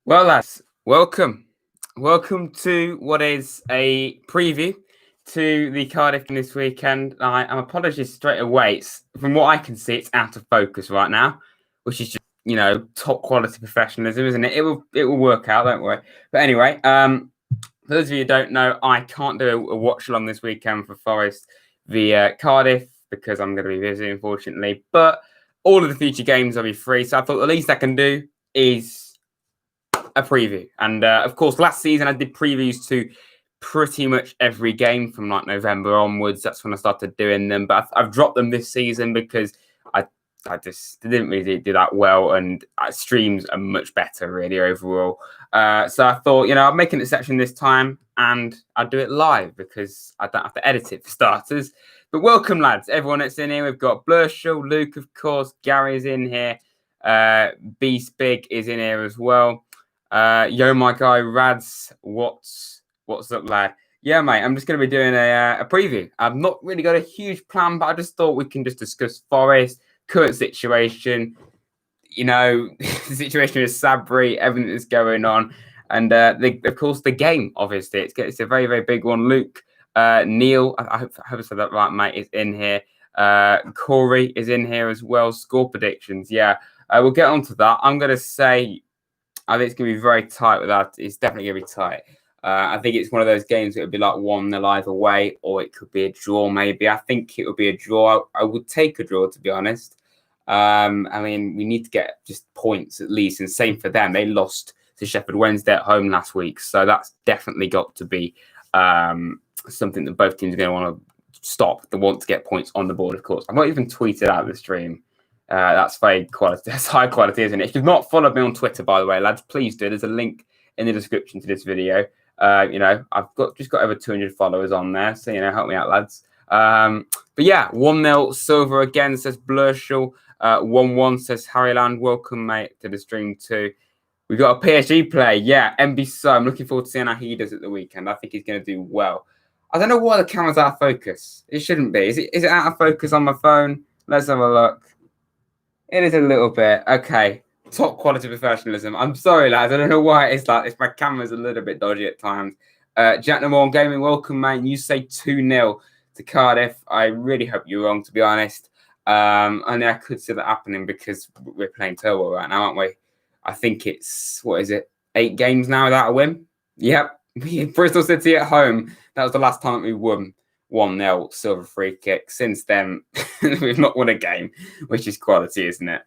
Well, lads, welcome to what is a preview to the Cardiff game this weekend. I'm apologies straight away. From what I can see, it's out of focus right now, which is just top quality professionalism, isn't it? It will work out, don't worry. But anyway, for those of you who don't know, I can't do a watch along this weekend for Forest via Cardiff because I'm going to be busy, unfortunately. But all of the future games will be free, so I thought the least I can do is a preview. And of course, last season I did previews to pretty much every game from like November onwards. That's when I started doing them. But I've dropped them this season because I just didn't really do that well, and streams are much better really overall. So I thought, I'm making an exception this time, and I'll do it live because I don't have to edit it for starters. But welcome, lads, everyone that's in here. We've got Blurshall, Luke, of course, Gary's in here, Beast Big is in here as well. Yo, my guy Rads, what's up, lad? Yeah, mate, I'm just going to be doing a preview. I've not really got a huge plan, but I just thought we can just discuss Forest, current situation, the situation with Sabri, everything that's going on, and of course the game. Obviously, it's a very, very big one. Luke, Neil, I hope I said that right, mate, is in here. Corey is in here as well. Score predictions, yeah. We'll get on to that. I'm going to say I think it's going to be very tight with that. It's definitely going to be tight. I think it's one of those games that would be like 1-0 either way, or it could be a draw maybe. I think it would be a draw. I would take a draw, to be honest. I mean, we need to get just points at least, and same for them. They lost to Sheffield Wednesday at home last week, so that's definitely got to be something that both teams are going to want to stop. They want to get points on the board, of course. I've not even tweeted out the stream. That's very quality. That's high quality, isn't it? If you've not followed me on Twitter, by the way, lads, please do. There's a link in the description to this video. I've got over 200 followers on there, so help me out, lads. But yeah, 1-0 Silver again, says Blurshall. 1-1 says Harryland. Welcome, mate, to the stream too. We got a PSG play. Yeah, MB. I'm looking forward to seeing how he does at the weekend. I think he's going to do well. I don't know why the camera's out of focus. It shouldn't be. Is it out of focus on my phone? Let's have a look. It is a little bit. Okay. Top quality professionalism. I'm sorry, lads. I don't know why it's like this. My camera's a little bit dodgy at times. Jack Namor Gaming, welcome, mate. You say 2-0 to Cardiff. I really hope you're wrong, to be honest. And I could see that happening because we're playing Turbo right now, aren't we? I think it's, 8 games now without a win? Yep. Bristol City at home. That was the last time we won 1-0 Silver free kick. Since then, we've not won a game, which is quality, isn't it?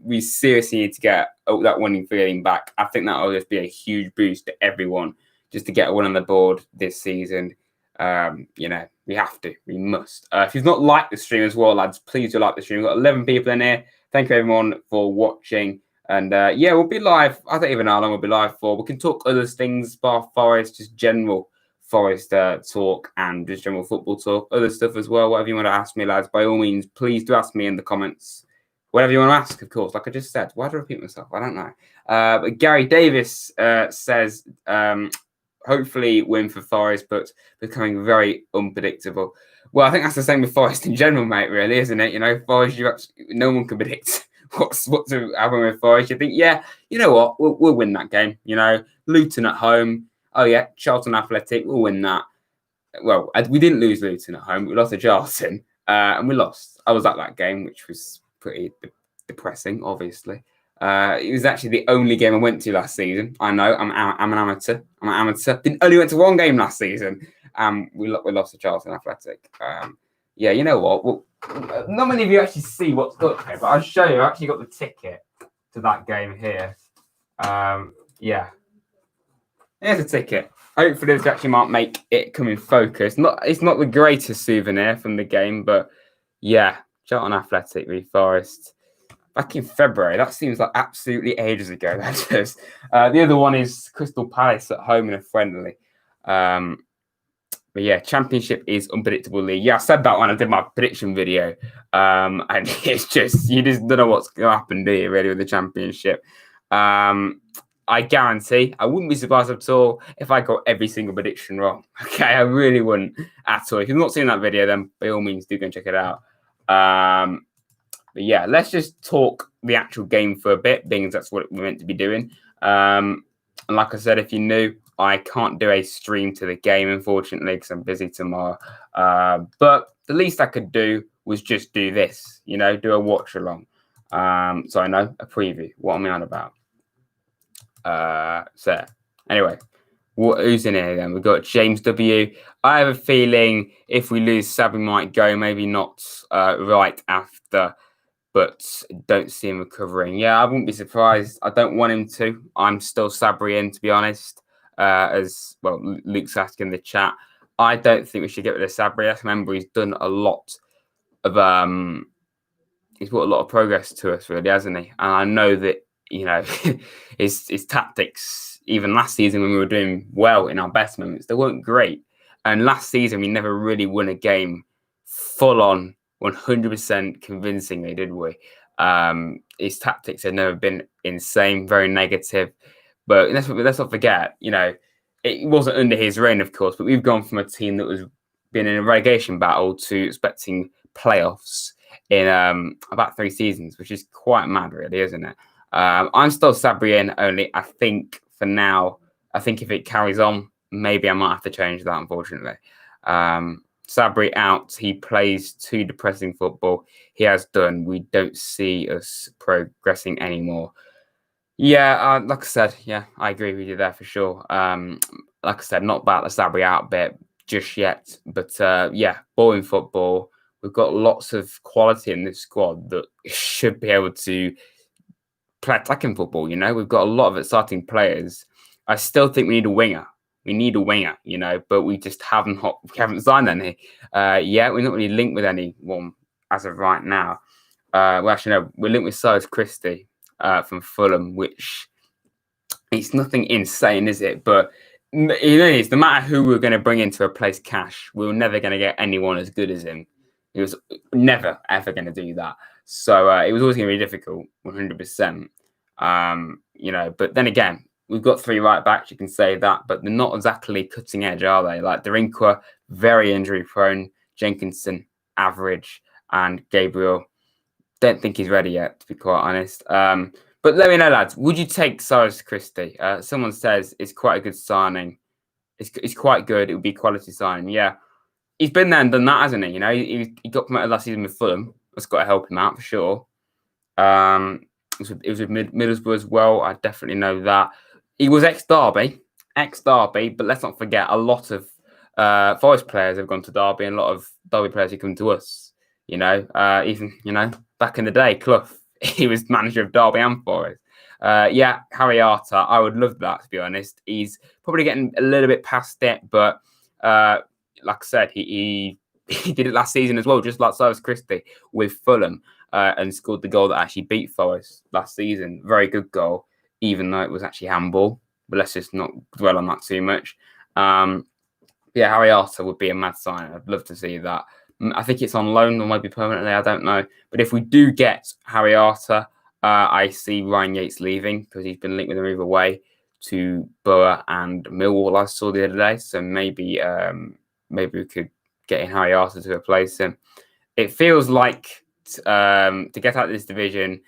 We seriously need to get that winning feeling back. I think that will just be a huge boost to everyone just to get a win on the board this season. We have to. We must. If you've not liked the stream as well, lads, please do like the stream. We've got 11 people in here. Thank you, everyone, for watching. And we'll be live. I don't even know how long we'll be live for. We can talk other things, bar Forest, just general Forest talk and just general football talk, other stuff as well. Whatever you want to ask me, lads, by all means, please do ask me in the comments. Whatever you want to ask, of course. Like I just said, why do I repeat myself? I don't know. But Gary Davis says, hopefully win for Forest, but becoming very unpredictable. Well, I think that's the same with Forest in general, mate, really, isn't it? Forest, no one can predict what's to happen with Forest. You think, yeah, you know what? We'll win that game. Luton at home. Oh, yeah, Charlton Athletic, we'll win that. Well, we didn't lose Luton at home. We lost to Charlton, and we lost. I was at that game, which was pretty depressing, obviously. It was actually the only game I went to last season. I know, I'm an amateur. Only went to one game last season. We lost to Charlton Athletic. Yeah, you know what? Well, not many of you actually see what's up here, but I'll show you. I actually got the ticket to that game here. Yeah. Here's a ticket. Hopefully, this actually might make it come in focus. It's not the greatest souvenir from the game, but yeah, Charlton Athletic v Forest back in February. That seems like absolutely ages ago. That does. The other one is Crystal Palace at home in a friendly. But yeah, Championship is unpredictable league. Yeah, I said that when I did my prediction video. And it's just, you just don't know what's going to happen, do you, really, with the Championship? I guarantee I wouldn't be surprised at all if I got every single prediction wrong. Okay, I really wouldn't at all. If you've not seen that video, then by all means do go and check it out. But yeah, let's just talk the actual game for a bit, being that's what we're meant to be doing. And like I said, if you're new, I can't do a stream to the game, unfortunately, because I'm busy tomorrow. But the least I could do was just do this, do a watch along. So I know a preview. What am I on about? So anyway, who's in here then? We've got James W. I have a feeling if we lose, Sabri might go, maybe not right after, but don't see him recovering. Yeah, I wouldn't be surprised. I don't want him to. I'm still Sabri in, to be honest. As well, Luke's asking in the chat. I don't think we should get rid of Sabri. I remember he's done a lot of he's brought a lot of progress to us, really, hasn't he? And I know that his tactics, even last season when we were doing well in our best moments, they weren't great. And last season we never really won a game full on 100% convincingly, did we? His tactics had never been insane, very negative. But let's not forget, it wasn't under his reign, of course, but we've gone from a team that was been in a relegation battle to expecting playoffs in about 3 seasons, which is quite mad, really, isn't it? I'm still Sabri in, only I think for now, I think if it carries on, maybe I might have to change that, unfortunately. Sabri out. He plays too depressing football. He has done. We don't see us progressing anymore. Yeah, like I said, yeah, I agree with you there for sure. Like I said, not about the Sabri out bit just yet, but yeah, boring football. We've got lots of quality in this squad that should be able to play attacking football. We've got a lot of exciting players. I still think we need a winger. We need a winger, but we just haven't signed any. Yeah, we're not really linked with anyone as of right now. Well, actually, no, we're linked with Cyrus Christie from Fulham, which it's nothing insane, is it? But no matter who we're going to bring in to replace Cash, we're never going to get anyone as good as him. He was never, ever going to do that. So it was always going to be difficult, 100%. But then again, we've got 3 right backs, you can say that, but they're not exactly cutting edge, are they? Like Derinqua, very injury prone, Jenkinson, average, and Gabriel, don't think he's ready yet, to be quite honest. But let me know, lads, would you take Cyrus Christie? Someone says it's quite a good signing. It's quite good. It would be quality signing. Yeah. He's been there and done that, hasn't he? He got promoted last season with Fulham. That's got to help him out for sure. It was with Middlesbrough as well. I definitely know that. He was ex-Derby, but let's not forget a lot of Forest players have gone to Derby and a lot of Derby players have come to us. Even, back in the day, Clough, he was manager of Derby and Forest. Yeah, Harry Arter, I would love that, to be honest. He's probably getting a little bit past it, but like I said, he did it last season as well, just like Cyrus Christie with Fulham, and scored the goal that actually beat Forest last season. Very good goal, even though it was actually handball. But let's just not dwell on that too much. Yeah, Harry Arter would be a mad sign. I'd love to see that. I think it's on loan or maybe permanently. I don't know. But if we do get Harry Arter, I see Ryan Yates leaving because he's been linked with a move away to Borough and Millwall. I saw the other day, so maybe we could get in Harry Arter to replace him. It feels like to get out of this division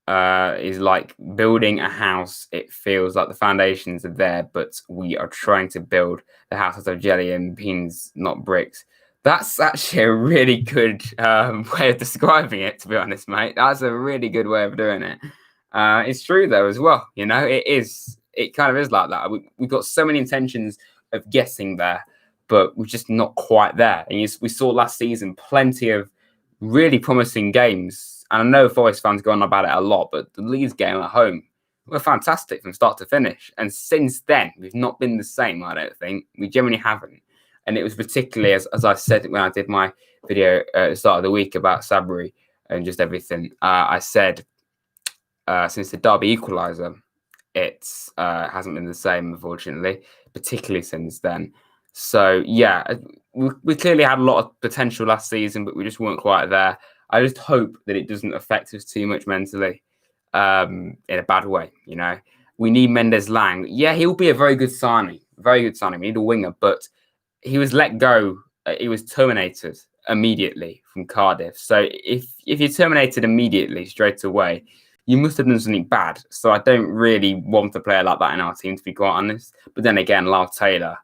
is like building a house. It feels like the foundations are there, but we are trying to build the house out of jelly and beans, not bricks. That's actually a really good way of describing it, to be honest, mate. That's a really good way of doing it. It's true, though, as well. It is. It kind of is like that. We've got so many intentions of getting there, but we're just not quite there. And we saw last season plenty of really promising games. And I know Forest fans go on about it a lot, but the Leeds game at home were fantastic from start to finish. And since then, we've not been the same, I don't think. We generally haven't. And it was particularly, as I said when I did my video at the start of the week about Sabri and just everything, I said since the Derby equaliser, it hasn't been the same, unfortunately, particularly since then. So, yeah, we clearly had a lot of potential last season, but we just weren't quite there. I just hope that it doesn't affect us too much mentally in a bad way, We need Mendes Lang. Yeah, he'll be a very good signing. Very good signing. We need a winger, but he was let go. He was terminated immediately from Cardiff. So if you're terminated immediately straight away, you must have done something bad. So I don't really want a player like that in our team, to be quite honest. But then again, Lyle Taylor,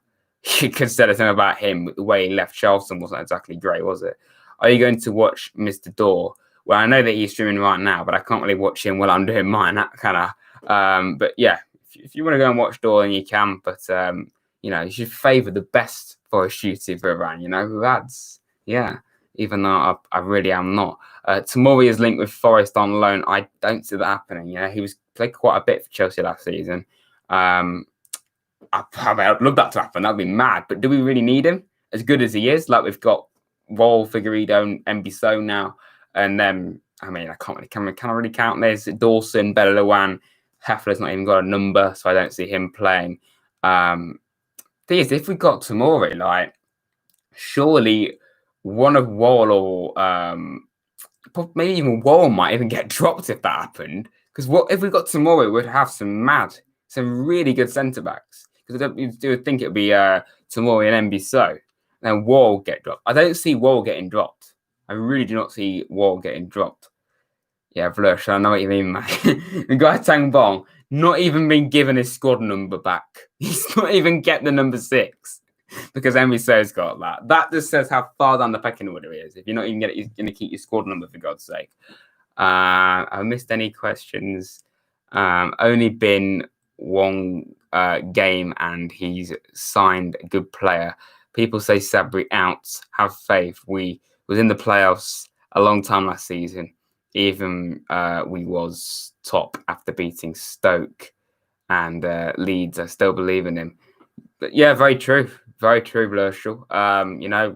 you could say the same about him. The way he left Charlton wasn't exactly great, was it? Are you going to watch Mr. Dorr? Well, I know that he's streaming right now, but I can't really watch him while I'm doing mine. That kind of. But yeah, if you want to go and watch Dorr, then you can. But you should favour the best for a shooting for Iran. That's even though I really am not. Tomori is linked with Forest on loan. I don't see that happening. He played quite a bit for Chelsea last season. I'd love that to happen. That'd be mad. But do we really need him? As good as he is, like we've got Wall, Figueiredo, and Mbisso now. And then, I can't really, can I really count? There's Dawson, Belaluan. Heffler's not even got a number, so I don't see him playing. Thing is, if we got Tomori, surely one of Wall or maybe even Wall might even get dropped if that happened. Because what if we got Tomori, we'd have some really good centre backs. Because I do think it would be Tomori and Mbisso. Then Wall get dropped. I don't see Wall getting dropped. I really do not see Wall getting dropped. Yeah, Vlush, I know what you mean, man. The guy Tang Bong, not even been given his squad number back. He's not even get the number 6 because Mbisso's got that. That just says how far down the pecking order he is. If you're not even going to keep your squad number, for God's sake. I missed any questions. Only been one game and he's signed a good player. People say Sabri out. Have faith. We was in the playoffs a long time last season. Even we was top after beating Stoke and Leeds. I still believe in him. But yeah, very true. Very true, Blurshall.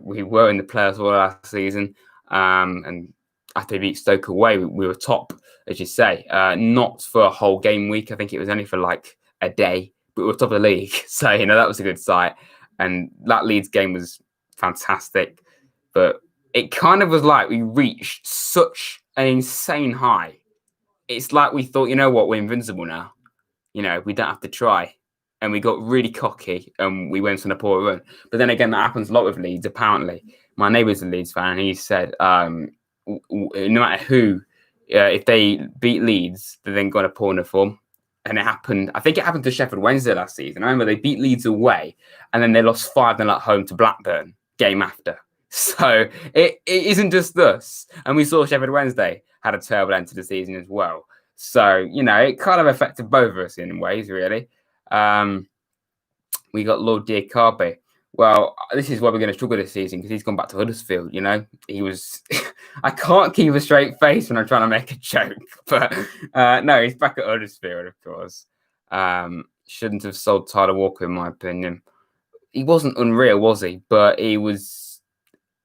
We were in the playoffs all last season. And after we beat Stoke away, we were top, as you say. Not for a whole game week. I think it was only for like a day. But we were top of the league. So, that was a good sight. And that Leeds game was fantastic. But it kind of was like we reached such an insane high. It's like we thought, we're invincible now. We don't have to try. And we got really cocky and we went on a poor run. But then again, that happens a lot with Leeds, apparently. My neighbour's a Leeds fan and he said no matter who, if they beat Leeds, they then got a poor form. And I think it happened to Sheffield Wednesday last season. I remember they beat Leeds away and then they lost 5-0 at home to Blackburn game after. So it isn't just us. And we saw Sheffield Wednesday had a terrible end to the season as well. So, it kind of affected both of us in ways, really. We got Lord Diacabe. Well, this is why we're going to struggle this season because he's gone back to Huddersfield, He was... I can't keep a straight face when I'm trying to make a joke. But no, he's back at Huddersfield, of course. Shouldn't have sold Tyler Walker, in my opinion. He wasn't unreal, was he? But he was...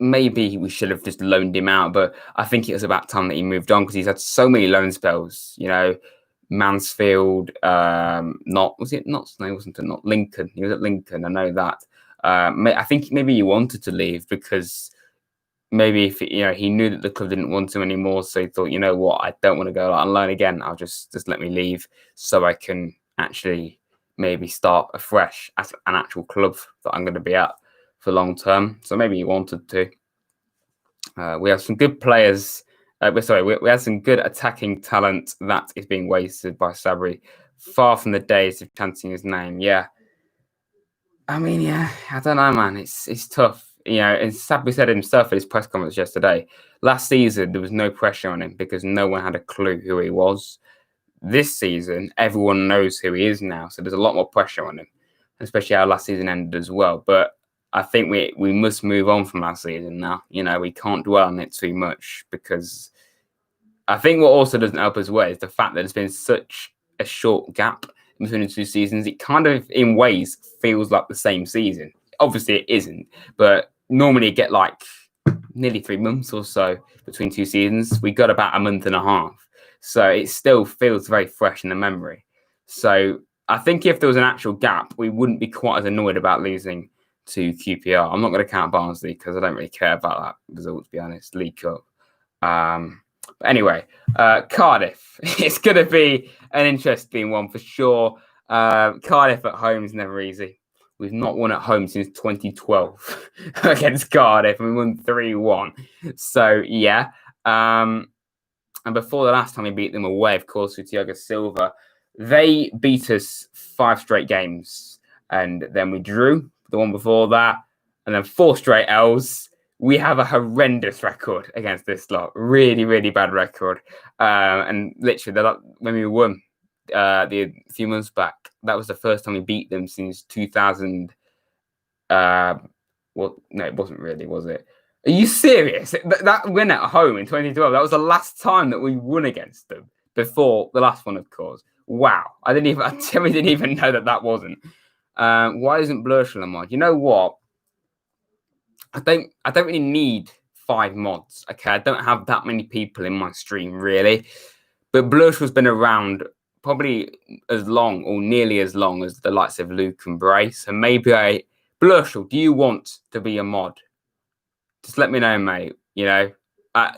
Maybe we should have just loaned him out, but I think it was about time that he moved on because he's had so many loan spells. Mansfield, not Lincoln. He was at Lincoln. I know that. I think maybe he wanted to leave because maybe if he knew that the club didn't want him anymore, so he thought, what, I don't want to go on loan again. I'll just let me leave so I can actually maybe start afresh at an actual club that I'm going to be at for long term. So maybe he wanted to. We have some good players. We have some good attacking talent that is being wasted by Sabri. Far from the days of chanting his name. Yeah. I don't know, man. It's tough. And Sabri said himself at his press conference yesterday, last season, there was no pressure on him because no one had a clue who he was. This season, everyone knows who he is now. So there's a lot more pressure on him, especially how last season ended as well. But I think we must move on from last season now. We can't dwell on it too much because I think what also doesn't help as well is the fact that there's been such a short gap between the two seasons. It kind of, in ways, feels like the same season. Obviously, it isn't, but normally you get like nearly 3 months or so between two seasons. We got about a month and a half. So it still feels very fresh in the memory. So I think if there was an actual gap, we wouldn't be quite as annoyed about losing to QPR. I'm not going to count Barnsley because I don't really care about that result, to be honest. League Cup. But anyway, Cardiff. It's going to be an interesting one for sure. Cardiff at home is never easy. We've not won at home since 2012 against Cardiff, and we won 3-1. So, yeah. and before the last time we beat them away, of course, with Thiago Silva, they beat us 5 straight games. And then we drew the one before that, and then 4 straight L's. We have a horrendous record against this lot. Really, really bad record. And literally, when we won a few months back, that was the first time we beat them since 2000. Well, no, it wasn't really, was it? Are you serious? That win at home in 2012, that was the last time that we won against them before the last one, of course. Wow. I didn't even know that wasn't. Why isn't Blurshel a mod? You know what? I don't really need 5 mods. Okay, I don't have that many people in my stream, really. But Blurshell's been around probably as long or nearly as long as the likes of Luke and Bray. So maybe Blurshell, do you want to be a mod? Just let me know, mate. You know,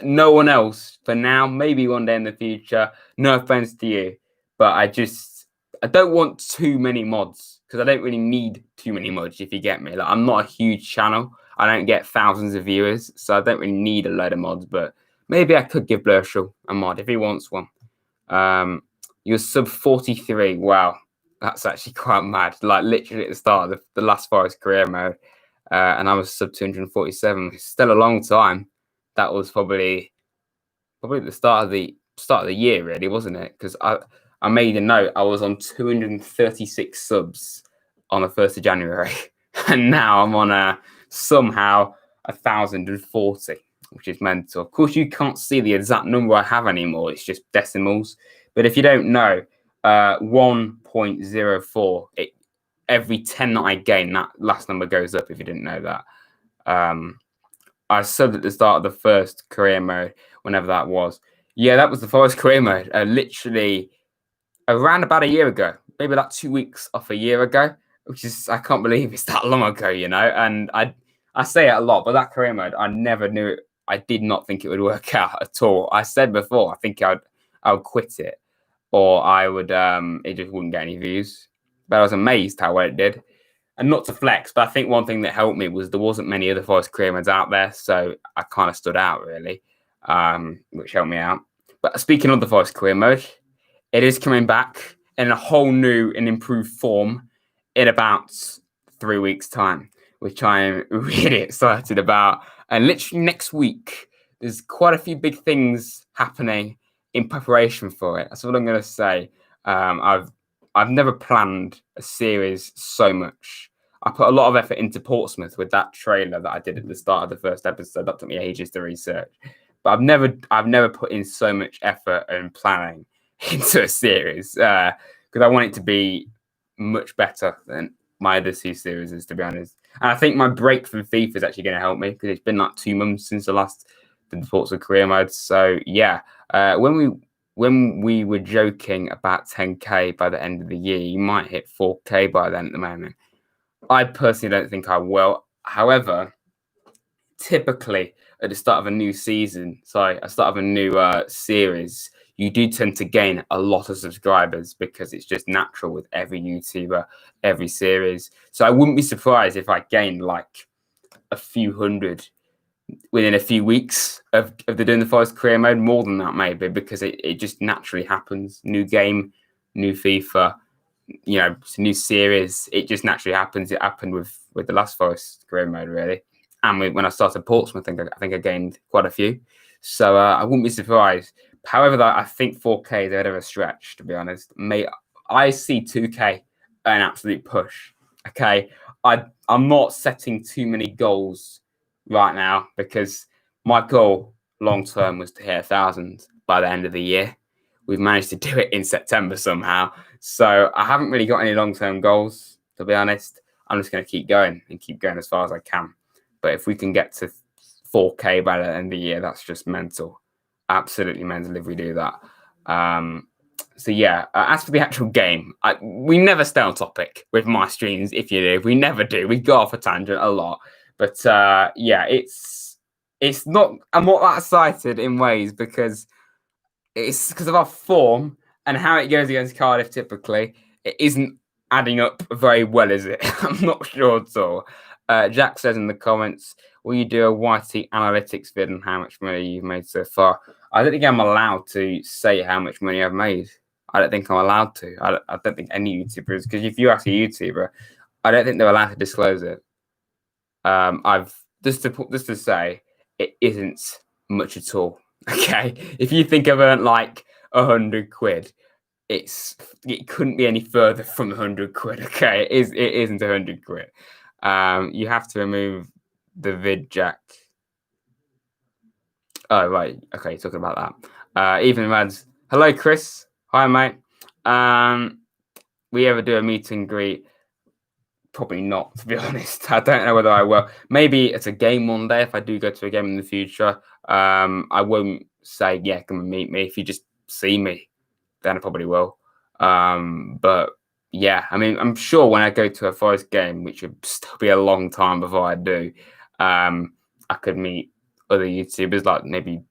no one else for now. Maybe one day in the future. No offense to you, but I don't want too many mods because I don't really need too many mods. If you get me, like I'm not a huge channel. I don't get thousands of viewers, so I don't really need a load of mods. But maybe I could give Blurshell a mod if he wants one. You're sub 43. Wow, that's actually quite mad. Like literally at the start of the last Forest career mode, and I was sub 247. Still a long time. That was probably the start of the year, really, wasn't it? Because I made a note. I was on 236 subs on the 1st of January, and now I'm on somehow 1,040, which is mental. Of course, you can't see the exact number I have anymore. It's just decimals. But if you don't know, 1.04, every 10 that I gain, that last number goes up, if you didn't know that. I subbed at the start of the first career mode, whenever that was. Yeah, that was the first career mode, literally around about a year ago, maybe like 2 weeks off a year ago, which is, I can't believe it's that long ago, you know. And I say it a lot, but that career mode, I never knew it. I did not think it would work out at all. I said before, I think I would quit it, or I would it just wouldn't get any views. But I was amazed how well it did. And not to flex, but I think one thing that helped me was there wasn't many other Forest career modes out there, so I kind of stood out really, which helped me out. But speaking of the Forest career mode, it is coming back in a whole new and improved form in about 3 weeks' time, which I am really excited about. And literally next week, there's quite a few big things happening in preparation for it. That's what I'm going to say. I've never planned a series so much. I put a lot of effort into Portsmouth with that trailer that I did at the start of the first episode. That took me ages to research, but I've never put in so much effort and planning into a series because I want it to be much better than my other 2 series, to be honest. And I think my break from FIFA is actually going to help me because it's been like 2 months since the last did the Portsmouth career mode. So yeah, when we were joking about 10k by the end of the year, you might hit 4k by then at the moment. I personally don't think I will. However, typically at the start of a new season, a new series, you do tend to gain a lot of subscribers because it's just natural with every YouTuber, every series. So I wouldn't be surprised if I gained like a few hundred within a few weeks of doing the Forest career mode, more than that maybe, because it just naturally happens. New game, new FIFA, you know, it's a new series. It just naturally happens. It happened with the last Forest career mode, really. And when I started Portsmouth, I think I gained quite a few. So I wouldn't be surprised. However, I think 4K is a bit of a stretch, to be honest. I see 2K an absolute push. Okay, I'm not setting too many goals right now because my goal long term was to hit 1,000 by the end of the year. We've managed to do it in September somehow. So I haven't really got any long term goals, to be honest. I'm just going to keep going as far as I can. But if we can get to 4K by the end of the year, that's just mental. Absolutely mental if we do that. So yeah, as for the actual game, we never stay on topic with my streams. If you do, we never do. We go off a tangent a lot. But yeah, it's not. I'm not that excited in ways because it's because of our form and how it goes against Cardiff. Typically, it isn't adding up very well, is it? I'm not sure at all. Jack says in the comments, will you do a YT analytics vid on how much money you've made so far? I don't think I'm allowed to say how much money I've made. I don't think I'm allowed to. I don't think any YouTubers, because if you ask a YouTuber, I don't think they're allowed to disclose it. I've just to say it isn't much at all. Okay, if you think I've earned like 100 quid, it couldn't be any further from 100 quid. Okay, it isn't 100 quid. You have to remove the vid jack. Oh right, okay, talking about that. Even Rads, hello Chris, hi mate. We ever do a meet and greet? Probably not, to be honest. I don't know whether I will. Maybe it's a game one day if I do go to a game in the future. I won't say, yeah, come and meet me. If you just see me, then I probably will. But yeah, I mean, I'm sure when I go to a Forest game, which would still be a long time before I do, I could meet other YouTubers like maybe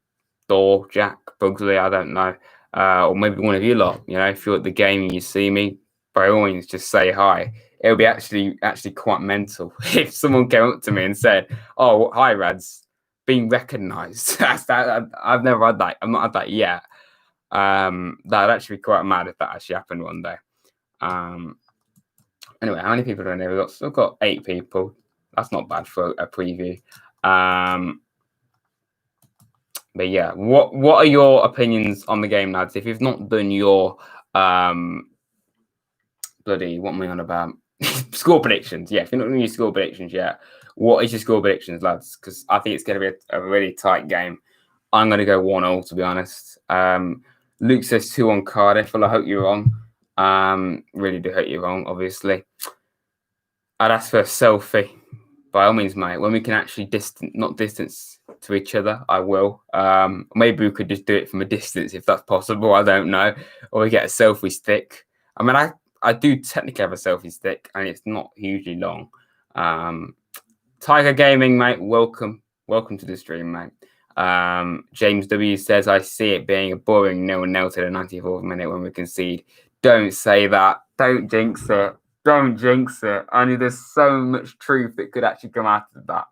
Thor, Jack, Bugsley, I don't know. Or maybe one of you lot, if you're at the game and you see me, by all means, just say hi. It would be actually quite mental if someone came up to me and said, "Oh, hi, Rads," being recognised. I've never had that. I've not had that yet. That'd actually be quite mad if that actually happened one day. Anyway, how many people do I know? We've got 8 people. That's not bad for a preview. But yeah, what are your opinions on the game, lads? If you've not done your bloody, what am I on about? Score predictions. Yeah, if you're not doing your score predictions yet, what is your score predictions, lads? Because I think it's going to be a really tight game. I'm going to go 1-0, to be honest. Luke says 2-1 Cardiff. Well, I hope you're wrong. Really do hope you're wrong, obviously. I'd ask for a selfie. By all means, mate. When we can actually not distance to each other, I will. Maybe we could just do it from a distance if that's possible. I don't know. Or we get a selfie stick. I mean, I do technically have a selfie stick, and it's not hugely long. Tiger Gaming, mate. Welcome to the stream, mate. James W says, I see it being a boring 0-0 to the 94th minute when we concede. Don't say that. Don't jinx it. Don't jinx it. Only there's so much truth that could actually come out of that.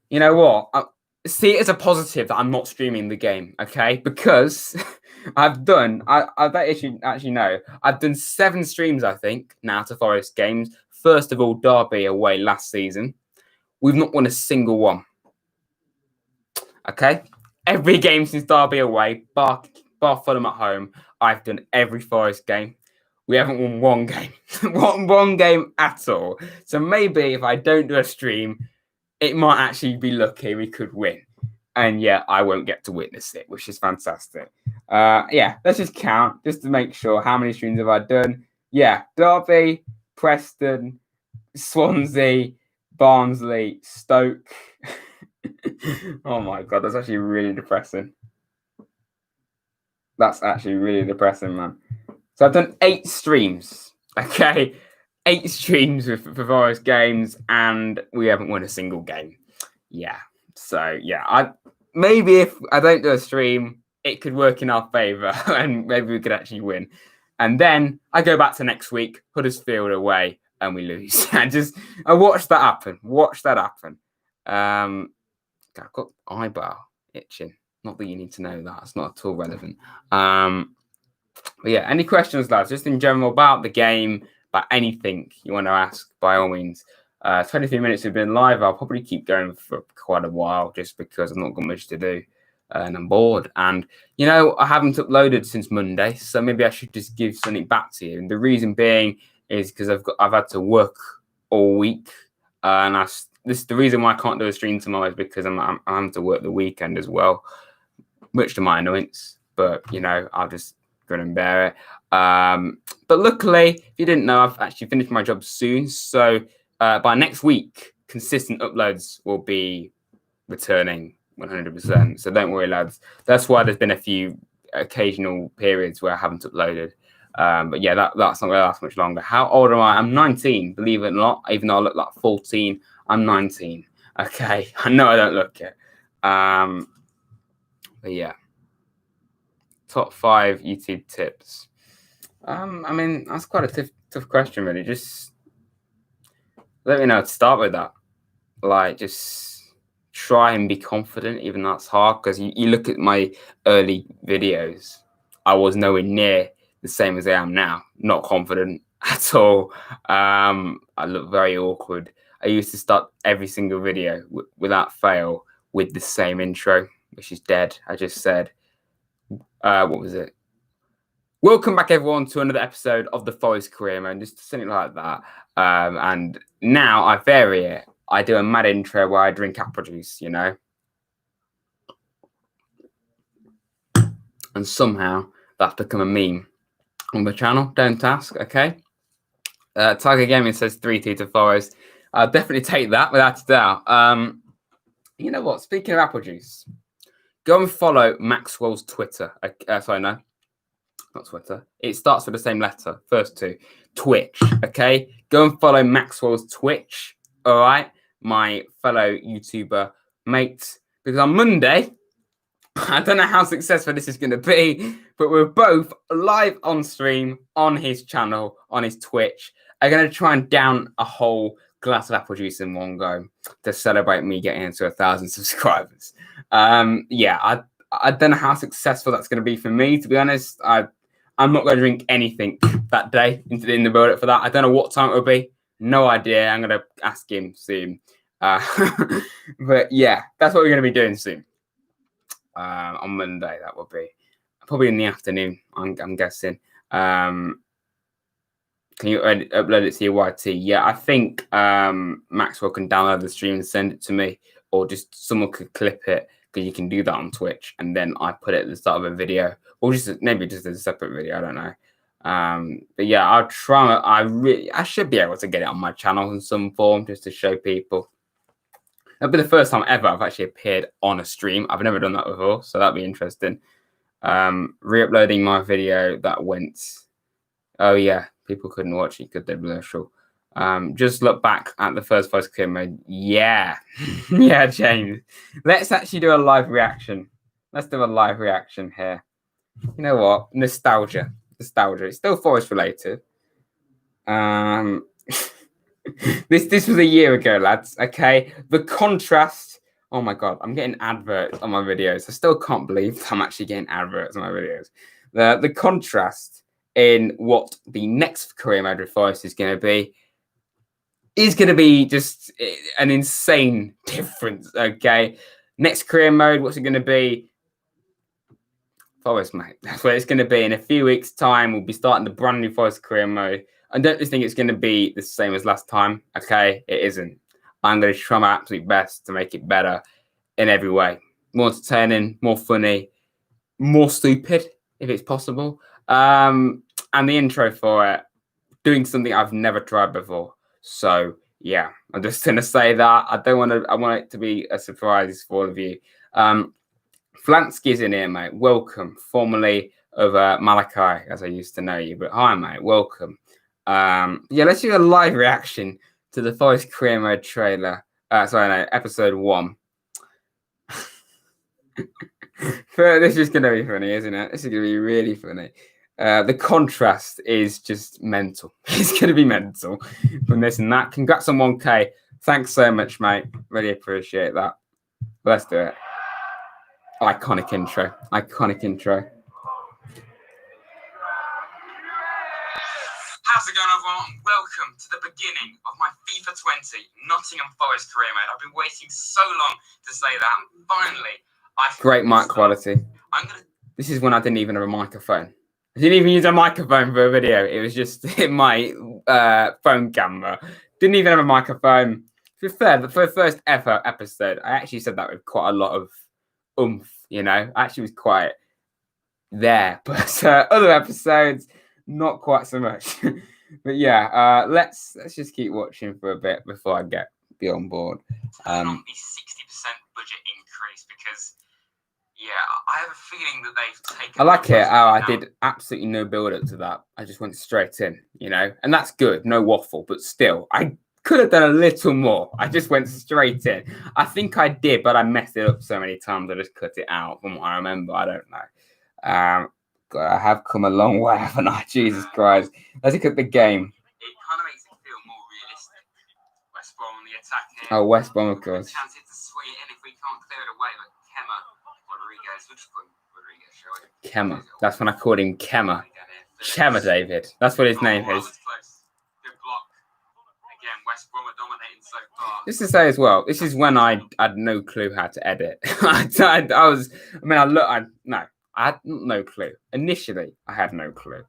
You know what? See it as a positive that I'm not streaming the game, okay? Because I bet you actually know. I've done 7 streams, I think, now to Forest games. First of all, Derby away last season. We've not won a single one. Okay? Every game since Derby away, bar Fulham at home, I've done every Forest game. We haven't won one game. one game at all. So maybe if I don't do a stream, it might actually be lucky we could win. And yeah, I won't get to witness it, which is fantastic. Yeah, let's just count just to make sure. How many streams have I done? Yeah, Derby, Preston, Swansea, Barnsley, Stoke. Oh my God, that's actually really depressing. That's actually really depressing, man. So I've done 8 streams, okay? 8 streams for Forest games, and we haven't won a single game. Yeah. So yeah, maybe if I don't do a stream, it could work in our favour, and maybe we could actually win. And then I go back to next week, Huddersfield away, and we lose. I watch that happen. I've got eyebrow itching. Not that you need to know that. It's not at all relevant. But yeah, any questions, lads? Just in general about the game, about anything you want to ask, by all means. 23 minutes we've been live. I'll probably keep going for quite a while just because I've not got much to do and I'm bored. And, I haven't uploaded since Monday, so maybe I should just give something back to you. And the reason being is because I've had to work all week. And the reason why I can't do a stream tomorrow is because I'm having to work the weekend as well, much to my annoyance. But, I'll just grin and bear it. But luckily, if you didn't know, I've actually finished my job soon. So by next week, consistent uploads will be returning 100%. So don't worry, lads. That's why there's been a few occasional periods where I haven't uploaded. But yeah, that's not going to last much longer. How old am I? I'm 19, believe it or not. Even though I look like 14, I'm 19. Okay, I know I don't look it. But yeah. Top 5 YouTube tips. I mean, that's quite a tough question, really. Just let me know to start with that. Like, just try and be confident, even though it's hard, because you look at my early videos, I was nowhere near the same as I am now. Not confident at all. I look very awkward. I used to start every single video without fail with the same intro, which is dead. I just said, what was it? Welcome back, everyone, to another episode of the Forest Career Mode, just something like that. And now I vary it. I do a mad intro where I drink apple juice, you know. And somehow that's become a meme on the channel. Don't ask, okay? Tiger Gaming says 3-2 to Forest. I'll definitely take that without a doubt. You know what? Speaking of apple juice, go and follow Maxwell's Twitter. Sorry, no. Not Twitter. It starts with the same letter. First two. Twitch. Okay. Go and follow Maxwell's Twitch. All right. My fellow YouTuber mate. Because on Monday, I don't know how successful this is going to be, but we're both live on stream on his channel, on his Twitch. I'm going to try and down a whole glass of apple juice in one go to celebrate me getting into 1,000 subscribers. Yeah, I don't know how successful that's going to be for me, to be honest. I'm not going to drink anything that day in the build-up for that. I don't know what time it will be. No idea. I'm going to ask him soon. But yeah, that's what we're going to be doing soon. On Monday, that will be. Probably in the afternoon, I'm guessing. Can you upload it to your YT? Yeah, I think Maxwell can download the stream and send it to me. Or just someone could clip it, because you can do that on Twitch. And then I put it at the start of a video. Or maybe just as a separate video, I don't know. But yeah, I'll try. I should be able to get it on my channel in some form, just to show people. That'll be the first time ever I've actually appeared on a stream. I've never done that before, so that'll be interesting. Re-uploading my video that went. Oh yeah, people couldn't watch it, could they, Blurshall? Just look back at the first Forest Career Mode. Yeah, yeah, James. Let's actually do a live reaction. Let's do a live reaction here. You know what? Nostalgia. It's still Forest related. This was a year ago, lads. Okay, the contrast. Oh my god, I'm getting adverts on my videos. I still can't believe I'm actually getting adverts on my videos. The contrast in what the next career mode with Forest is going to be just an insane difference. Okay, next career mode, what's it going to be? Forest, mate. That's what it's going to be. In a few weeks' time, we'll be starting the brand new Forest career mode. I don't just think it's going to be the same as last time. Okay, it isn't. I'm going to try my absolute best to make it better in every way. More entertaining, more funny, more stupid, if it's possible. And the intro for it, doing something I've never tried before. So yeah, I'm just going to say that. I want it to be a surprise for all of you. Flansky's in here, mate. Welcome. Formerly of Malachi, as I used to know you. But hi, mate. Welcome. Yeah, let's do a live reaction to the Forest Career Mode trailer. Episode 1. This is going to be funny, isn't it? This is going to be really funny. The contrast is just mental. It's going to be mental from this and that. Congrats on 1K. Thanks so much, mate. Really appreciate that. Let's do it. Iconic intro. Iconic intro. How's it going, everyone? Welcome to the beginning of my FIFA 20 Nottingham Forest career mode. I've been waiting so long to say that. And finally, great mic quality. This is when I didn't even have a microphone. I didn't even use a microphone for a video. It was just my phone camera. Didn't even have a microphone. To be fair, for the first ever episode, I actually said that with quite a lot of oomph, you know. I actually was quite there. But other episodes, not quite so much. But yeah, let's just keep watching for a bit before I be on board. On the 60% budget increase, because yeah, I have a feeling that they've taken. I like it. I did absolutely no build up to that. I just went straight in, you know, and that's good. No waffle, but still, I could have done a little more. I just went straight in. I think I did, but I messed it up so many times. I just cut it out from what I remember. I don't know. God, I have come a long way, haven't I? Jesus Christ. Let's look at the game. It kind of makes it feel more realistic. West Brom on the attack here. Oh, West Brom, of course. Chance to sweep in if we can't clear it away, but Kemmer Rodriguez. We'll just call him Rodriguez, shall we? Kemmer. That's when I called him Kemmer. Kemmer David. That's what his name is. Good block. Again, West Brom are dominating so far. Just to say as well, this is when I had no clue how to edit. I had no clue. Initially, I had no clue.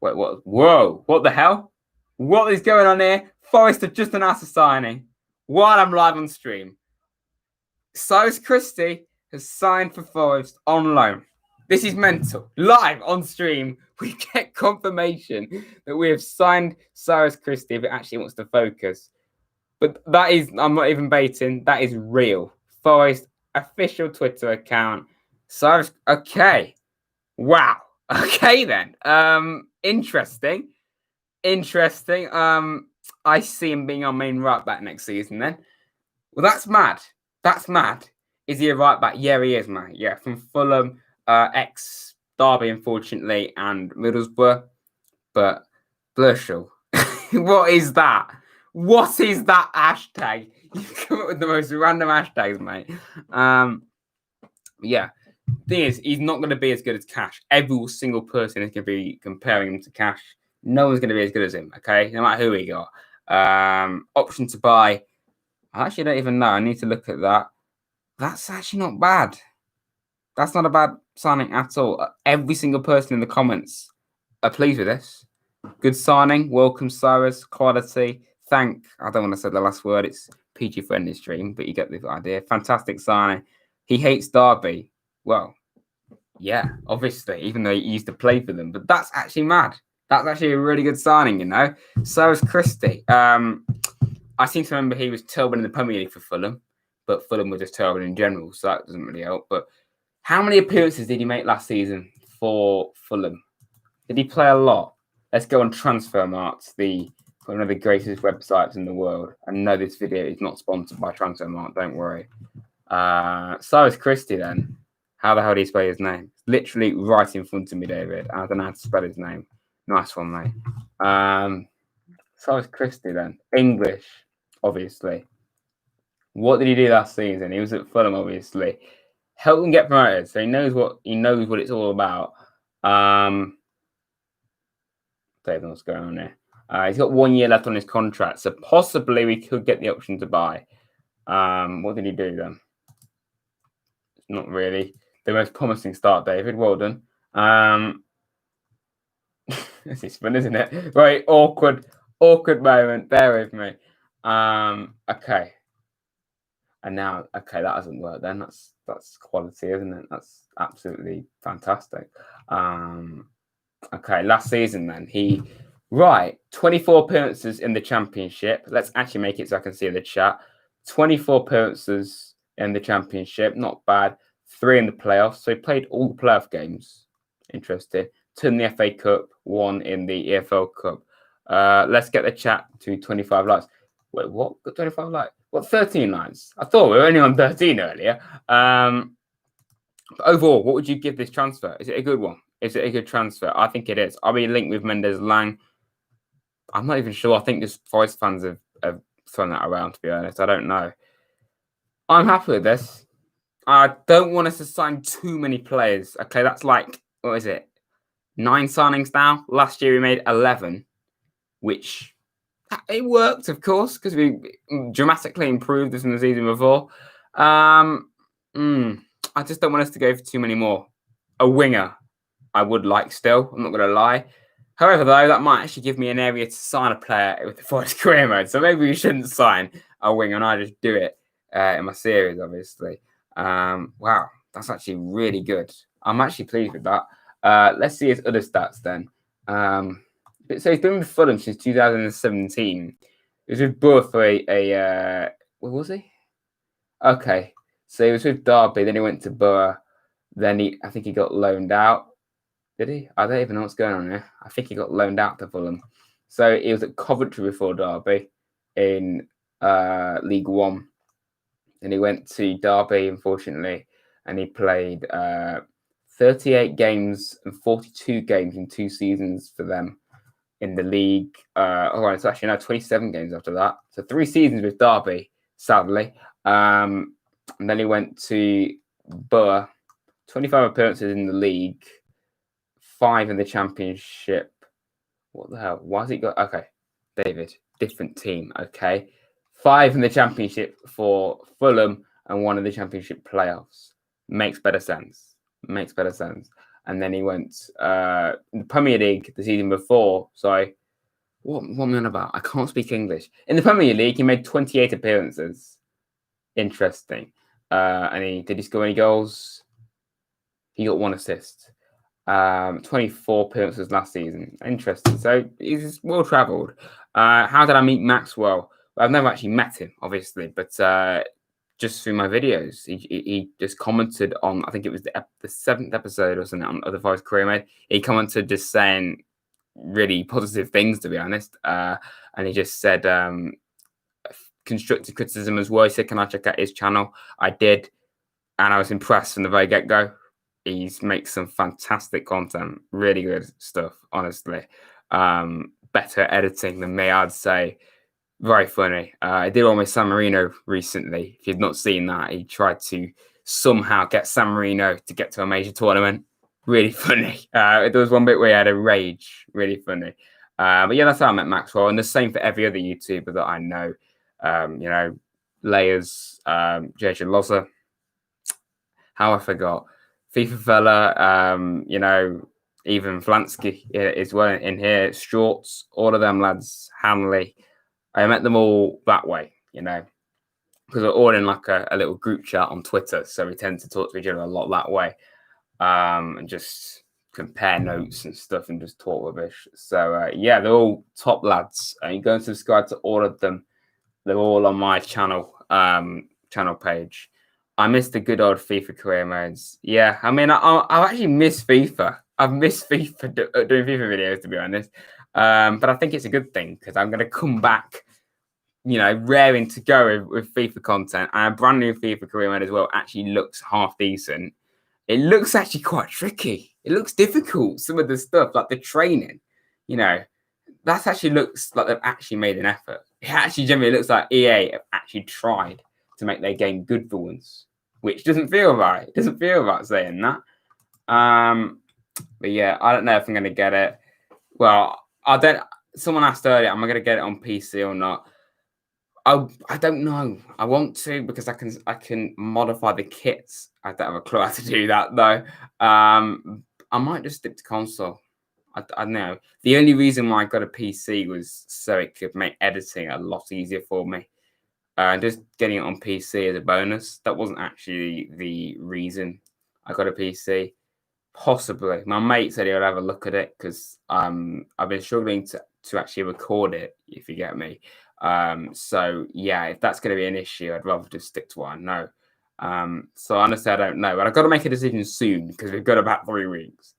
Wait, what? Whoa, what the hell? What is going on here? Forest have just announced a signing while I'm live on stream. Cyrus Christie has signed for Forest on loan. This is mental. Live on stream, we get confirmation that we have signed Cyrus Christie if it actually wants to focus. But that is, I'm not even baiting, that is real. Forest official Twitter account. Cyrus, okay. Wow. Okay then. Interesting. I see him being our main right back next season then. Well, that's mad. That's mad. Is he a right back? Yeah, he is, mate. Yeah, from Fulham, ex-Derby, unfortunately, and Middlesbrough. But Blurshall, what is that? What is that hashtag? You come up with the most random hashtags, mate. Yeah. Thing is, he's not going to be as good as Cash. Every single person is going to be comparing him to Cash. No one's going to be as good as him, okay? No matter who he got. Option to buy. I actually don't even know. I need to look at that. That's actually not bad. That's not a bad signing at all. Every single person in the comments are pleased with this. Good signing. Welcome, Cyrus. Quality. I don't want to say the last word. It's PG friendly stream, but you get the idea. Fantastic signing. He hates Derby. Well, yeah, obviously, even though he used to play for them. But that's actually mad. That's actually a really good signing, you know. Cyrus Christie. I seem to remember he was terrible in the Premier League for Fulham, but Fulham were just terrible in general, so that doesn't really help. But how many appearances did he make last season for Fulham? Did he play a lot? Let's go on Transfermarkt, one of the greatest websites in the world. I know this video is not sponsored by Transfermarkt, don't worry. Cyrus Christie then. How the hell do you spell his name? It's literally right in front of me, David. I don't know how to spell his name. Nice one, mate. Cyrus Christie then. English, obviously. What did he do last season? He was at Fulham, obviously. Helped him get promoted, so he knows what it's all about. Don't know what's going on there. He's got 1 year left on his contract, so possibly we could get the option to buy. What did he do then? Not really the most promising start, David. Well done. This is fun, isn't it? Very awkward moment. Bear with me. Okay. And now, okay, that hasn't worked then. That's quality, isn't it? That's absolutely fantastic. Okay, last season then. 24 appearances in the Championship. Let's actually make it so I can see the chat. 24 appearances in the Championship. Not bad. 3 in the playoffs. So he played all the playoff games. Interesting. 2 in the FA Cup. 1 in the EFL Cup. Let's get the chat to 25 likes. Wait, what? Got 25 likes? What, 13 likes? I thought we were only on 13 earlier. But overall, what would you give this transfer? Is it a good one? Is it a good transfer? I think it is. I'll be linked with Mendes Lang. I'm not even sure. I think just Forest fans have thrown that around, to be honest. I don't know. I'm happy with this. I don't want us to sign too many players. Okay, that's like, what is it? 9 signings now. Last year we made 11, which it worked, of course, because we dramatically improved this in the season before. I just don't want us to go for too many more. A winger, I would like still. I'm not going to lie. However, though, that might actually give me an area to sign a player with the Forest career mode. So maybe we shouldn't sign a winger and I just do it in my series, obviously. Wow, that's actually really good. I'm actually pleased with that. Let's see his other stats then. So he's been with Fulham since 2017. He was with Borough for what was he? Okay, so he was with Derby, then he went to Borough, then I think he got loaned out. Did he? I don't even know what's going on here. I think he got loaned out to Fulham. So he was at Coventry before Derby in League One. And he went to Derby, unfortunately, and he played 38 games and 42 games in 2 seasons for them in the league. It's actually now 27 games after that. So 3 seasons with Derby, sadly. And then he went to Borough, 25 appearances in the league, 5 in the championship. What the hell? Why has he got? Okay, David, different team. Okay, 5 in the championship for Fulham and 1 in the championship playoffs. Makes better sense. Makes better sense. And then he went in the Premier League the season before. Sorry, what am I on about? I can't speak English. In the Premier League, he made 28 appearances. Interesting. And did he score any goals? He got 1 assist. 24 appearances last season. Interesting. So he's well travelled. How did I meet Maxwell? Well, I've never actually met him, obviously, but just through my videos, he just commented on. I think it was the 7th episode or something on Other Five's Career Mode. He commented just saying really positive things, to be honest. And he just said constructive criticism as well. He said, "Can I check out his channel?" I did, and I was impressed from the very get-go. He makes some fantastic content, really good stuff, honestly. Better editing than me, I'd say. Very funny. I did one with San Marino recently. If you've not seen that, he tried to somehow get San Marino to get to a major tournament. Really funny. There was one bit where he had a rage. Really funny. But yeah, that's how I met Maxwell. And the same for every other YouTuber that I know. Layers, JJ Loza. How I forgot. FIFA fella, even Flansky is well in here. Shorts, all of them lads, Hanley. I met them all that way, because we're all in like a little group chat on Twitter. So we tend to talk to each other a lot that way, and just compare notes and stuff and just talk rubbish. So yeah, they're all top lads. You go and subscribe to all of them. They're all on my channel page. I miss the good old FIFA career modes. Yeah, I mean, I actually miss FIFA. I've missed FIFA doing FIFA videos, to be honest. But I think it's a good thing because I'm going to come back, raring to go with FIFA content. And a brand new FIFA career mode as well actually looks half decent. It looks actually quite tricky. It looks difficult. Some of the stuff, like the training, that actually looks like they've actually made an effort. It actually generally looks like EA have actually tried to make their game good for once, which doesn't feel right. It doesn't feel right saying that. But yeah, I don't know if I'm going to get it. Well, I don't. Someone asked earlier, am I going to get it on PC or not? I don't know. I want to because I can modify the kits. I don't have a clue how to do that though. I might just stick to console. I don't know. The only reason why I got a PC was so it could make editing a lot easier for me. Just getting it on PC as a bonus. That wasn't actually the reason I got a PC. Possibly. My mate said he would have a look at it because I've been struggling to actually record it, if you get me. So, yeah, if that's going to be an issue, I'd rather just stick to what I know. So, honestly, I don't know. But I've got to make a decision soon because we've got about 3 weeks.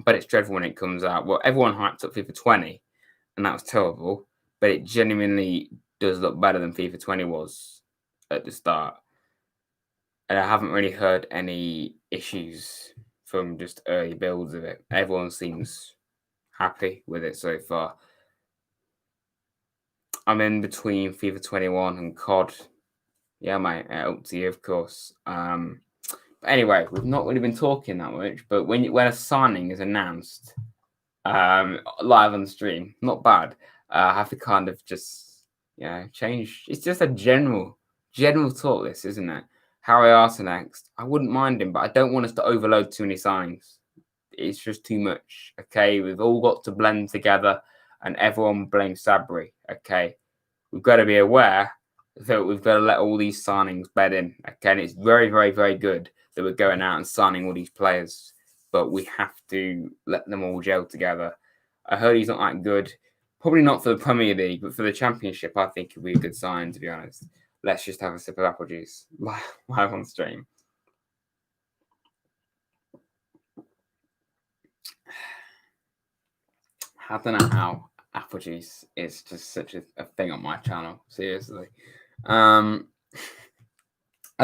But it's dreadful when it comes out. Well, everyone hyped up FIFA 20, and that was terrible. But it genuinely does look better than FIFA 20 was at the start. And I haven't really heard any issues from just early builds of it. Everyone seems happy with it so far. I'm in between FIFA 21 and COD. Yeah, mate, up to you, of course. But anyway, we've not really been talking that much, but when a signing is announced live on the stream, not bad. I have to kind of just change. It's just a general talk, this, isn't it? Harry Arter next. I wouldn't mind him, but I don't want us to overload too many signings. It's just too much. Okay, we've all got to blend together, and everyone blames Sabri. Okay, we've got to be aware that we've got to let all these signings bed in. Okay, and it's very, very, very good that we're going out and signing all these players, but we have to let them all gel together. I heard he's not that good. Probably not for the Premier League, but for the Championship, I think it'll be a good sign, to be honest. Let's just have a sip of apple juice live on stream. I don't know how apple juice is just such a thing on my channel. Seriously. I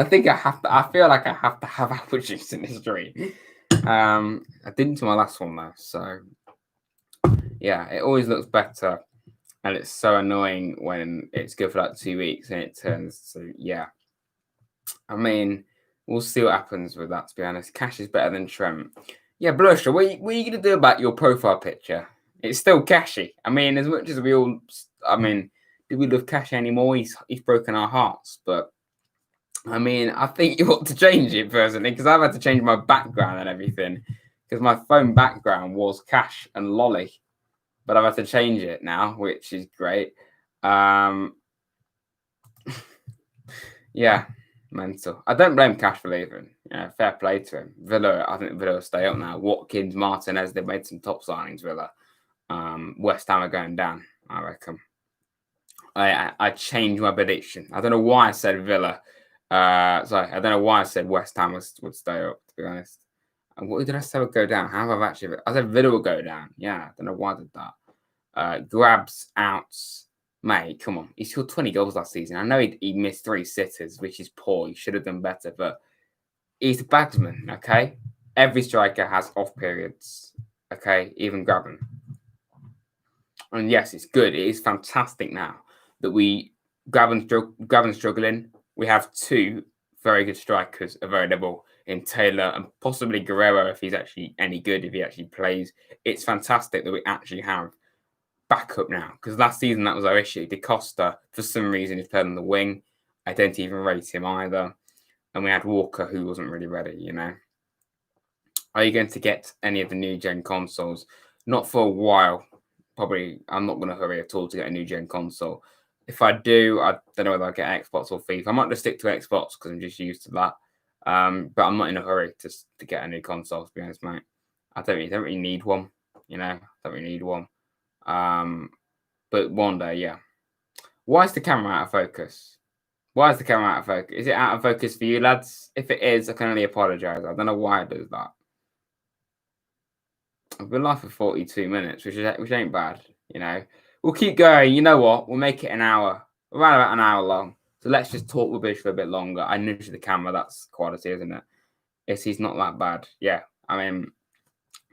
think I feel like I have to have apple juice in this stream. I didn't to my last one though, so yeah, it always looks better. And it's so annoying when it's good for like 2 weeks and it turns to, yeah. I mean, we'll see what happens with that, to be honest. Cash is better than Trent. Yeah, Blusher, what are you going to do about your profile picture? It's still Cashy. I mean, as much as we all, I mean, do we love Cash anymore? He's broken our hearts. But, I mean, I think you ought to change it personally because I've had to change my background and everything because my phone background was Cash and Lolly. But I've had to change it now, which is great. Yeah, mental. I don't blame Cash for leaving. Yeah, fair play to him. Villa, I think Villa will stay up now. Watkins, Martinez, they've made some top signings, Villa. West Ham are going down, I reckon. I changed my prediction. I don't know why I said Villa. Sorry, I don't know why I said West Ham would stay up, to be honest. And what did I say would go down? How have I actually... I said Villa will go down. Yeah, I don't know why I did that. Grabs, outs... Mate, come on. He scored 20 goals last season. I know he missed 3 sitters, which is poor. He should have done better, but he's a bagsman, okay? Every striker has off periods, okay? Even Graben. And yes, it's good. It is fantastic now that Graben's struggling. We have 2 very good strikers available in Taylor and possibly Guerrero if he's actually any good, if he actually plays. It's fantastic that we actually have backup now because last season that was our issue. De Costa, for some reason, is playing on the wing. I don't even rate him either. And we had Walker, who wasn't really ready, you know. Are you going to get any of the new gen consoles? Not for a while. Probably, I'm not going to hurry at all to get a new gen console. If I do, I don't know whether I get Xbox or FIFA. I might just stick to Xbox because I'm just used to that. But I'm not in a hurry to get a new console, to be honest, mate. I don't really need one, you know. I don't really need one. But one day, yeah. Why is the camera out of focus? Why is the camera out of focus? Is it out of focus for you, lads? If it is, I can only apologise. I don't know why it does that. I've been live for 42 minutes, which ain't bad, you know. We'll keep going. You know what? We'll make it an hour, around about an hour long. So let's just talk rubbish for a bit longer. I nudged the camera. That's quality, isn't it? He's not that bad. Yeah. I mean,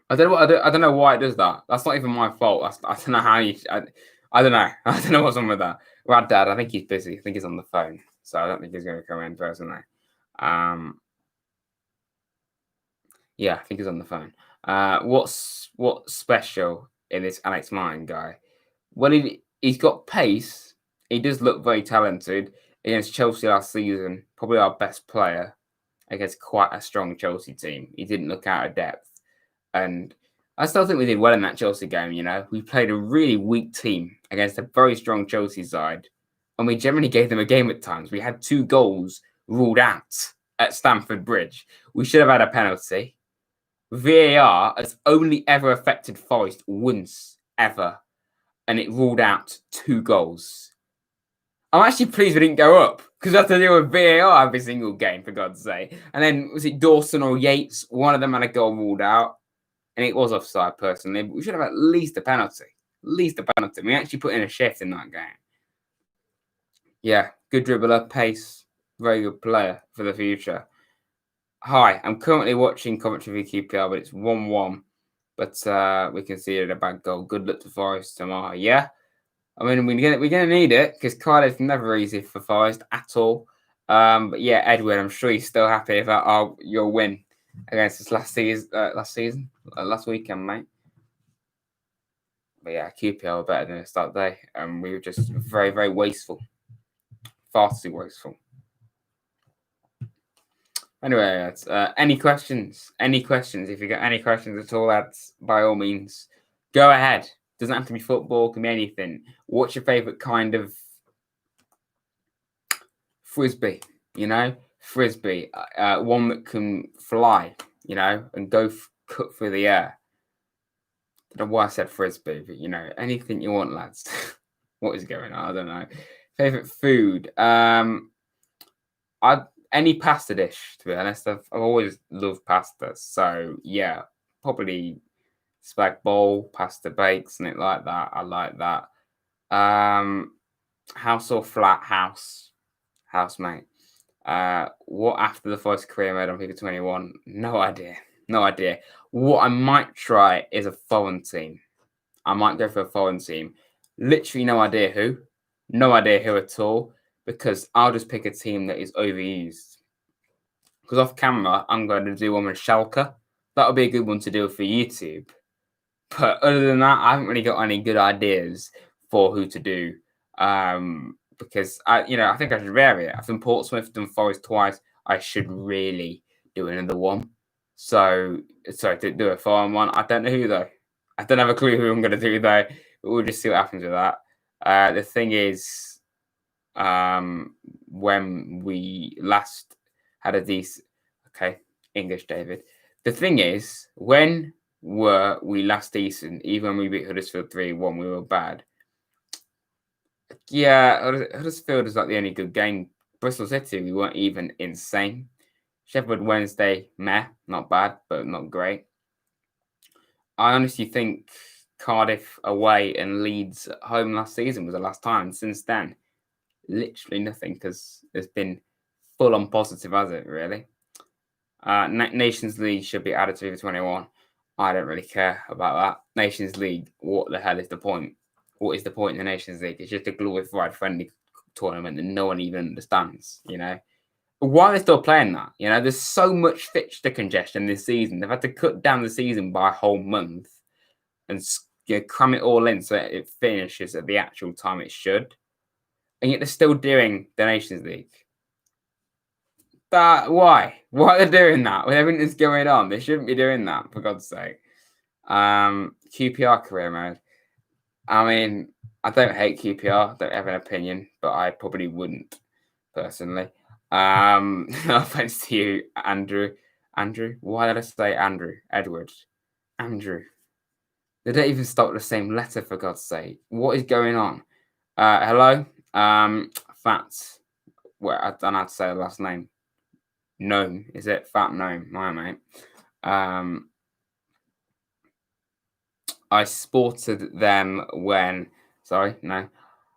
I don't know why it does that. That's not even my fault. I don't know how you. I don't know. I don't know what's wrong with that. Rad Dad, I think he's busy. I think he's on the phone, so I don't think he's going to come in personally. Yeah, I think he's on the phone. What's special in this Alex Martin guy? Well, he's got pace. He does look very talented. Against Chelsea last season, probably our best player against quite a strong Chelsea team. He didn't look out of depth. And I still think we did well in that Chelsea game, you know. We played a really weak team against a very strong Chelsea side. And we generally gave them a game at times. We had 2 goals ruled out at Stamford Bridge. We should have had a penalty. VAR has only ever affected Forest once, ever. And it ruled out 2 goals. I'm actually pleased we didn't go up because I have to deal with VAR every single game, for God's sake. And then, was it Dawson or Yates? One of them had a goal ruled out. And it was offside, personally. But we should have at least a penalty. At least a penalty. We actually put in a shift in that game. Yeah, good dribbler, pace, very good player for the future. Hi, I'm currently watching Coventry v QPR, but it's 1-1. But we conceded a bad goal. Good luck to Forest tomorrow. Yeah, I mean, we're gonna need it because Cardiff's never easy for Forest at all. But yeah, Edwin, I'm sure he's still happy about your win against us last weekend, mate. But yeah, QPR were better than us that day, and we were just very, very wasteful, far too wasteful. Anyway, lads, any questions? Any questions? If you got any questions at all, lads, by all means, go ahead. Doesn't have to be football, can be anything. What's your favourite kind of frisbee? You know, frisbee, one that can fly, you know, and go cut through the air. I don't know why I said frisbee, but you know, anything you want, lads. What is going on? I don't know. Favorite food? Any pasta dish, to be honest. I've always loved pasta, so yeah, probably spag bowl, pasta bake, something like that. I like that. House or flat? House, mate. What after the first career mode on FIFA 21? No idea. What I might try is a foreign team. I might go for a foreign team. Literally no idea who. No idea who at all. Because I'll just pick a team that is overused. because off camera, I'm going to do one with Schalke. That'll be a good one to do for YouTube. But other than that, I haven't really got any good ideas for who to do. Because I think I should vary it. I've done Portsmouth, done Forest twice. I should really do another one. So to do a foreign one. I don't know who though. I don't have a clue who I'm going to do though. But we'll just see what happens with that. The thing is, when we last had a decent, English David. The thing is, when were we last decent? Even when we beat Huddersfield 3-1, we were bad. Yeah, Huddersfield is like the only good game. Bristol City, we weren't even insane. Sheffield Wednesday, meh, not bad, but not great. I honestly think Cardiff away and Leeds at home last season was the last time. And since then, literally nothing, because it's been full on positive, has it, really? Nations League should be added to FIFA 21. I don't really care about that. Nations League, what the hell is the point? What is the point in the Nations League? It's just a glorified friendly tournament that no one even understands, Why are they still playing that? There's so much fixture congestion this season. They've had to cut down the season by a whole month and cram it all in so it finishes at the actual time it should. And yet they're still doing the Nations League. Why are they doing that with everything that's going on? They shouldn't be doing that, for God's sake. QPR career mode. I mean, I don't hate QPR. Don't have an opinion, but I probably wouldn't personally. No offense to you, Andrew. Why did I say Andrew? Edward. Andrew. They don't even start with the same letter, for God's sake. What is going on? Hello. Fats. Well, I don't know how to say the last name. Gnome, is it? Fat Gnome, my mate. I sported them when. Sorry, no.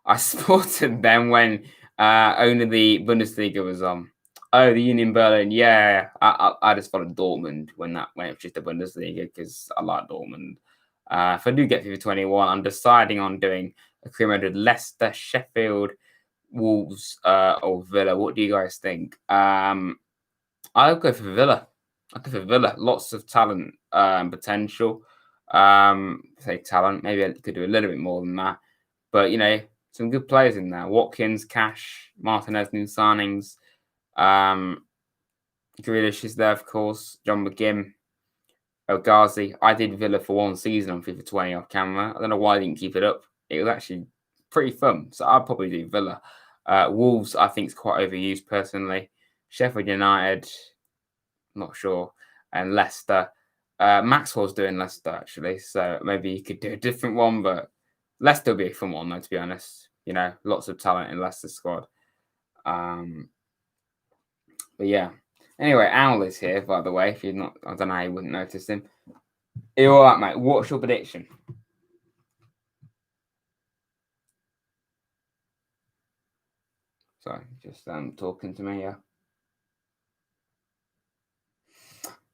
I sported them when only the Bundesliga was on. Oh, the Union Berlin. Yeah, I just followed Dortmund when it was just the Bundesliga because I like Dortmund. If I do get FIFA 21, I'm deciding on doing a career mode with Leicester, Sheffield, Wolves, or Villa. What do you guys think? I'll go for Villa. Lots of talent, potential. Say talent. Maybe I could do a little bit more than that. But some good players in there. Watkins, Cash, Martinez, new signings. Grealish is there, of course. John McGinn, Ogazi. I did Villa for one season on FIFA 20 off camera. I don't know why I didn't keep it up. It was actually pretty fun. So I'd probably do Villa. Wolves, I think, is quite overused personally. Sheffield United, not sure. And Leicester. Maxwell's doing Leicester, actually. So maybe you could do a different one, but Leicester will be a fun one, though, to be honest. Lots of talent in Leicester's squad. But yeah. Anyway, Owl is here, by the way. If you're not, I don't know how you wouldn't notice him. Are you all right, mate? What's your prediction? Sorry, just talking to me, yeah.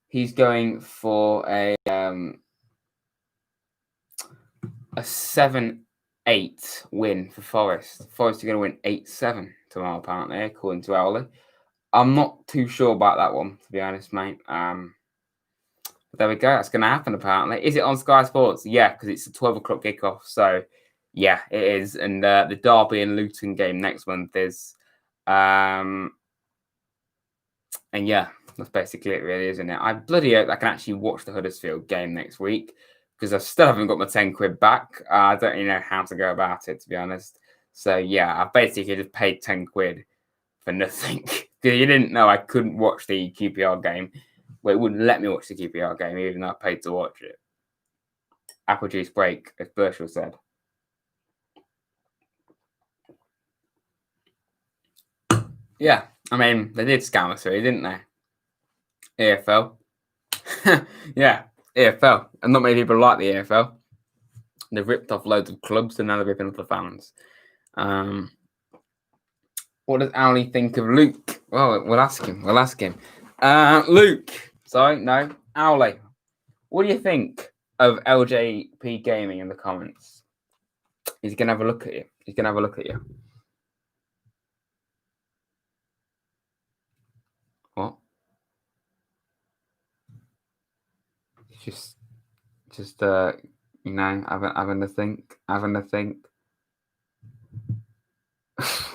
He's going for a 7-8 win for Forest. Forest are going to win 8-7 tomorrow, apparently, according to Owley. I'm not too sure about that one, to be honest, mate. But there we go. That's going to happen, apparently. Is it on Sky Sports? Yeah, because it's a 12 o'clock kickoff. So, yeah, it is. And the Derby and Luton game next month is. And yeah, that's basically it, really, isn't it? I bloody hope I can actually watch the Huddersfield game next week because I still haven't got my 10 quid back. I don't really know how to go about it, to be honest. So, yeah, I basically just paid 10 quid for nothing. Because you didn't know I couldn't watch the QPR game. Well, it wouldn't let me watch the QPR game, even though I paid to watch it. Apple juice break, as Burchell said. Yeah, I mean, they did scam us through, didn't they? EFL. Yeah, EFL. And not many people like the EFL. They've ripped off loads of clubs and now they're ripping off the fans. What does Owley think of Luke? Well, we'll ask him. Luke. Sorry, no. Owley. What do you think of LJP Gaming in the comments? He's going to have a look at you. What? Just having to think.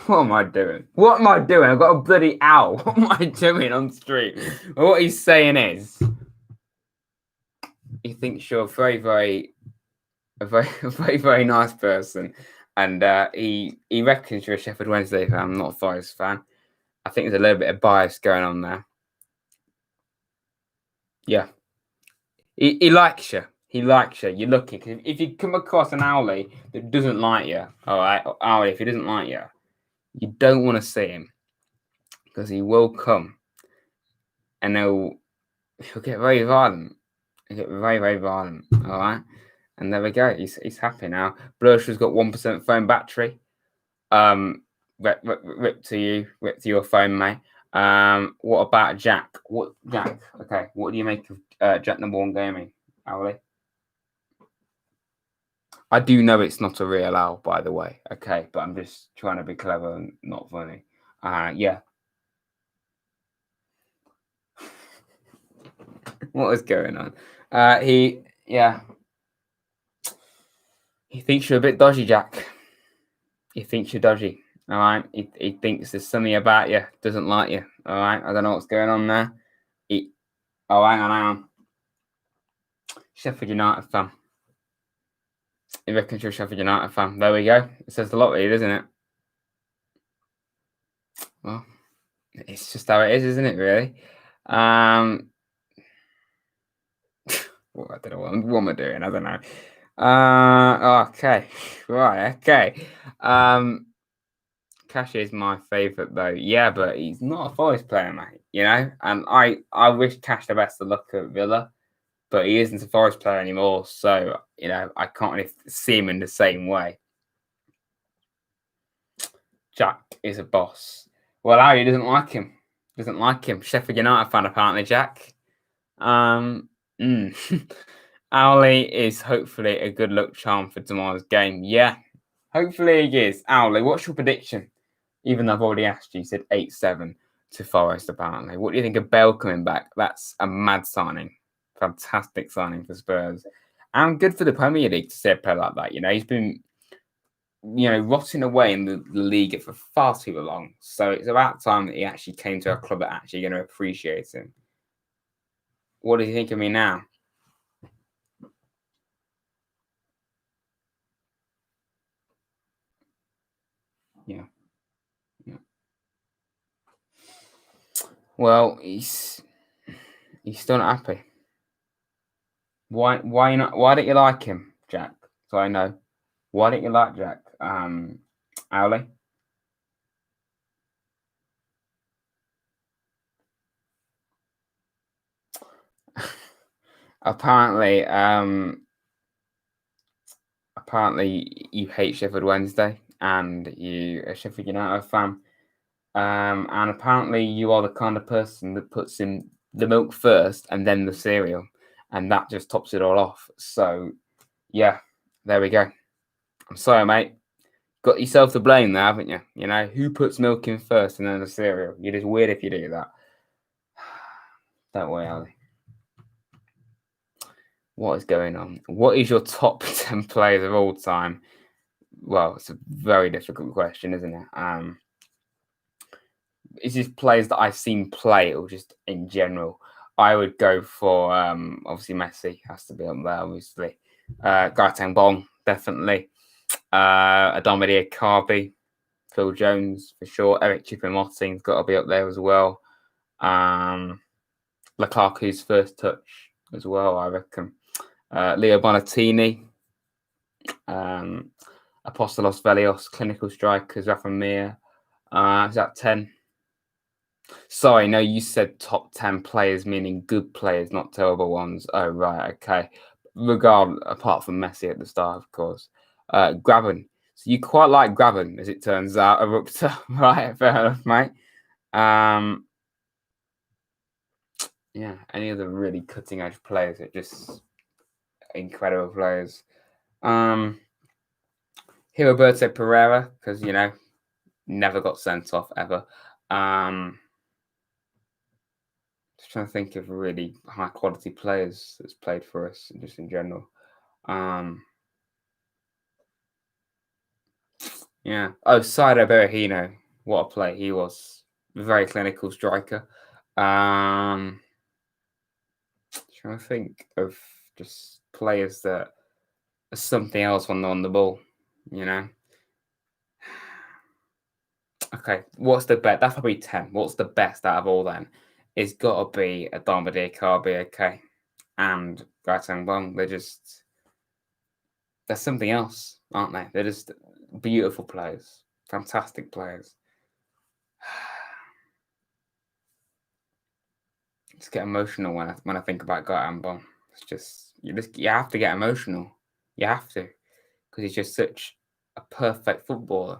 What am I doing? I've got a bloody owl. What am I doing on stream? Well, what he's saying is, he thinks you're a very nice person, and he reckons you're a Sheffield Wednesday fan, not a Forest fan. I think there's a little bit of bias going on there. Yeah, he likes you. He likes you. You're lucky. Cause if you come across an owlie that doesn't like you, all right, owlie, if he doesn't like you, you don't want to see him because he will come and he'll get very violent. He'll get very, very violent. All right. And there we go. He's happy now. Blursher's got 1% phone battery. Rip to your phone, mate. What about Jack? Jack? Okay. What do you make of Jack number one gaming, Owlie? I do know it's not a real owl, by the way. Okay, but I'm just trying to be clever and not funny. Yeah. What is going on? He thinks you're a bit dodgy, Jack. He thinks you're dodgy. All right. He thinks there's something about you. Doesn't like you. All right. I don't know what's going on there. Hang on. Sheffield United fan. He reckons you're a Sheffield United fan. There we go. It says a lot, really, doesn't it? Well, it's just how it is, isn't it? Really. I don't know what am I doing. I don't know. Okay. Right. Okay. Cash is my favourite though. Yeah, but he's not a Forest player, mate. You know, and I wish Cash the best of luck at Villa, but he isn't a Forest player anymore. So you know, I can't really see him in the same way. Jack is a boss. Well, Harry doesn't like him. Sheffield United fan apparently. Jack. Owlie is hopefully a good luck charm for tomorrow's game. Yeah, hopefully he is. Owlie, what's your prediction? Even though I've already asked you, said 8-7 to Forest, apparently. What do you think of Bale coming back? That's a mad signing. Fantastic signing for Spurs. And good for the Premier League to see a player like that. You know, he's been, rotting away in the league for far too long. So it's about time that he actually came to a club that actually going to appreciate him. What do you think of me now? Yeah. Well, he's still not happy. Why not? Why don't you like him, Jack? So I know. Why don't you like Jack? Owlie? Apparently you hate Sheffield Wednesday and you a Sheffield United fan. And apparently you are the kind of person that puts in the milk first and then the cereal, and that just tops it all off. So, yeah, there we go. I'm sorry, mate. Got yourself to blame there, haven't you? You know, who puts milk in first and then the cereal? You're just weird if you do that. Don't worry, Ali. What is going on? What is your top 10 players of all time? Well, it's a very difficult question, isn't it? Is this players that I've seen play or just in general? I would go for obviously Messi has to be up there, obviously. Gaetang Bong, definitely. Adomede Carby, Phil Jones for sure. Eric Choupo-Moting's got to be up there as well. Lukaku's first touch as well, I reckon. Leo Bonatini, Apostolos Velios, clinical strikers, Rafa Mir. Is that 10? Sorry, no, you said top 10 players, meaning good players, not terrible ones. Oh, right, okay. Apart from Messi at the start, of course. Graben. So you quite like Graben, as it turns out, a Rupta. Right, fair enough, mate. Yeah, any other really cutting edge players are just incredible players. Roberto Pereira, because never got sent off ever. Just trying to think of really high quality players that's played for us, just in general. Um, yeah. Oh, Saido Berahino. What a play he was. Very clinical striker. Um, Trying to think of just players that are something else when they're on the ball. You know. Okay, what's the best? That's probably 10. What's the best out of all then? It's got to be a Dominic Carby, okay? And Gaetang Bong. They're something else, aren't they? They're just beautiful players, fantastic players. Just get emotional when I think about Gaetang Bong. It's just you have to get emotional. You have to, because he's just such a perfect footballer.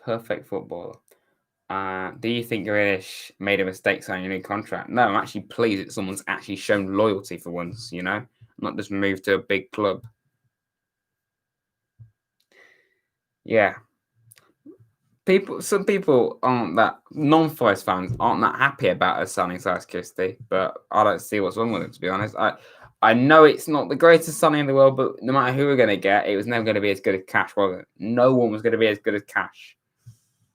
Perfect footballer. Do you think Grealish made a mistake signing a new contract? No, I'm actually pleased that someone's actually shown loyalty for once, not just moved to a big club. Yeah. Some people aren't that, non-Forest fans aren't that happy about us signing Cyrus Christie, but I don't see what's wrong with it, to be honest. I know it's not the greatest signing in the world, but no matter who we're going to get, it was never going to be as good as Cash, was it? No one was going to be as good as Cash.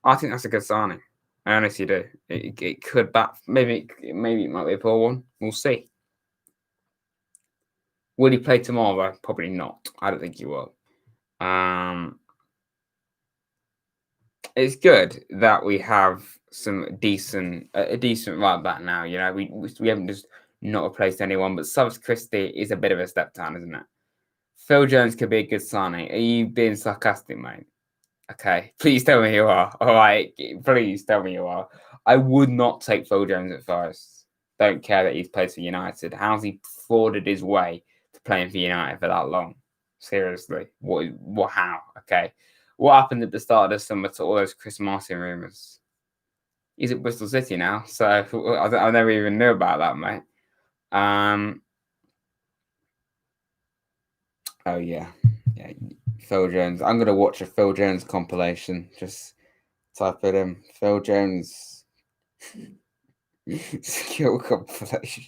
I think that's a good signing. I honestly do. It could maybe it might be a poor one. We'll see. Will he play tomorrow? Probably not. I don't think he will. It's good that we have a decent right back now. We haven't just not replaced anyone, but Cyrus Christie is a bit of a step down, isn't it? Phil Jones could be a good signing. Are you being sarcastic, mate? Okay, please tell me you are. All right, please tell me you are. I would not take Phil Jones at first. Don't care that he's played for United. How's he frauded his way to playing for United for that long? Seriously, what? How? Okay, what happened at the start of the summer to all those Chris Martin rumours? He's at Bristol City now, so I never even knew about that, mate. Oh yeah. Phil Jones. I'm gonna watch a Phil Jones compilation. Just type it in. Phil Jones skill compilation.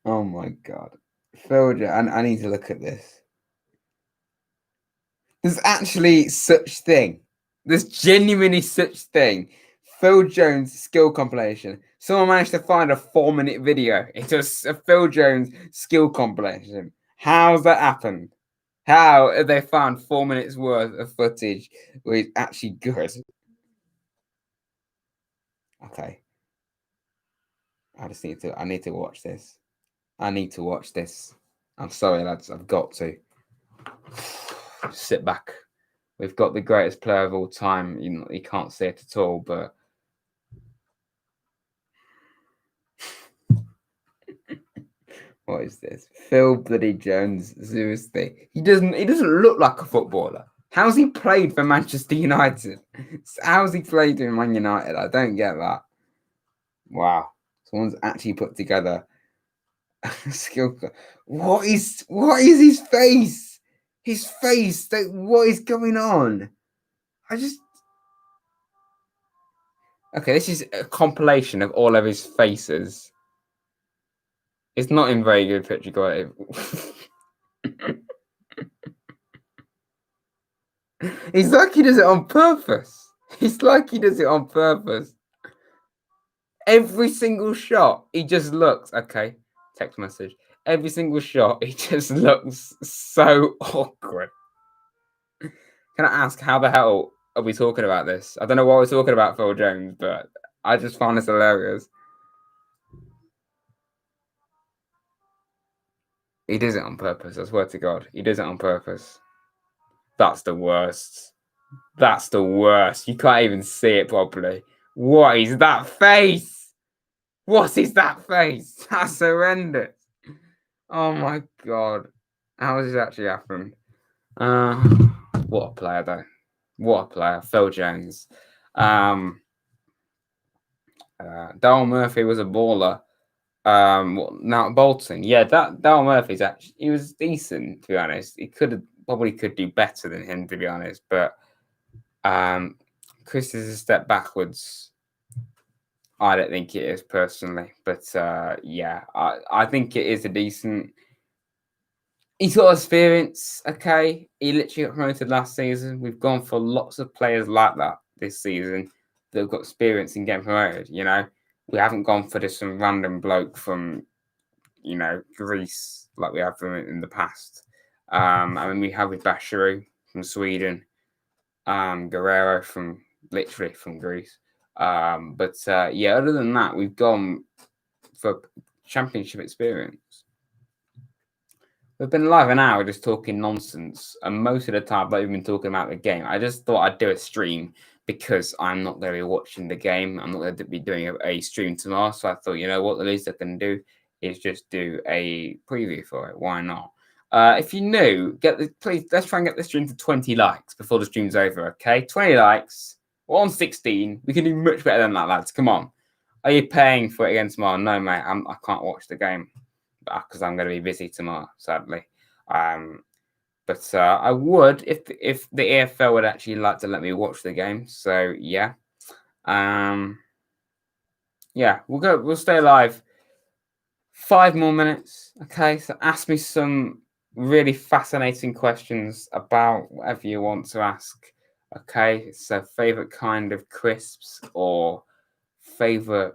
Oh my god. Phil Jones. I need to look at this. There's actually such thing. There's genuinely such thing. Phil Jones skill compilation. Someone managed to find a 4-minute video. It's a Phil Jones skill compilation. How's that happened? How have they found 4 minutes worth of footage where he's actually good? Okay. I need to watch this. I need to watch this. I'm sorry, lads. I've got to. Sit back. We've got the greatest player of all time. You can't see it at all, but what is this? Phil Bloody Jones, seriously. He doesn't look like a footballer. How's he played for Manchester United? How's he played in Man United? I don't get that. Wow. Someone's actually put together a skill. What is his face? His face. What is going on? Okay, this is a compilation of all of his faces. It's not in very good picture quality. He's like he does it on purpose. He's like he does it on purpose. Every single shot, he just looks okay. Text message. Every single shot, he just looks so awkward. Can I ask how the hell are we talking about this? I don't know why we're talking about Phil Jones, but I just found this hilarious. He does it on purpose. I swear to God, he does it on purpose. That's the worst. That's the worst. You can't even see it properly. What is that face? What is that face? That's horrendous. Oh my God. How has this actually happened? What a player, though. What a player. Phil Jones. Darryl Murphy was a baller. Now Bolton. Yeah, that Darryl Murphy's actually, he was decent, to be honest. He probably could do better than him, to be honest. But Chris is a step backwards. I don't think it is personally, but yeah, I think it is a decent. He's got experience, okay. He literally got promoted last season. We've gone for lots of players like that this season that have got experience in getting promoted. We haven't gone for just some random bloke from Greece like we have from in the past. I mean, we have with Bashiru from Sweden, Guerrero from literally from Greece. But yeah, other than that, we've gone for championship experience. We've been live an hour just talking nonsense, and most of the time I've not even been talking about the game. I just thought I'd do a stream because I'm not going to be watching the game. I'm not going to be doing a stream tomorrow, so I thought, you know what, the least I can do is just do a preview for it. Why not? If you're new, please let's try and get the stream to 20 likes before the stream's over. Okay, 20 likes. We're on 16. We can do much better than that, lads. Come on. Are you paying for it again tomorrow? No, mate. I can't watch the game because I'm going to be busy tomorrow, sadly. But I would if the EFL would actually like to let me watch the game. So yeah, yeah, we'll stay live 5 more minutes. Okay, so ask me some really fascinating questions about whatever you want to ask. Okay, so favorite kind of crisps or favorite.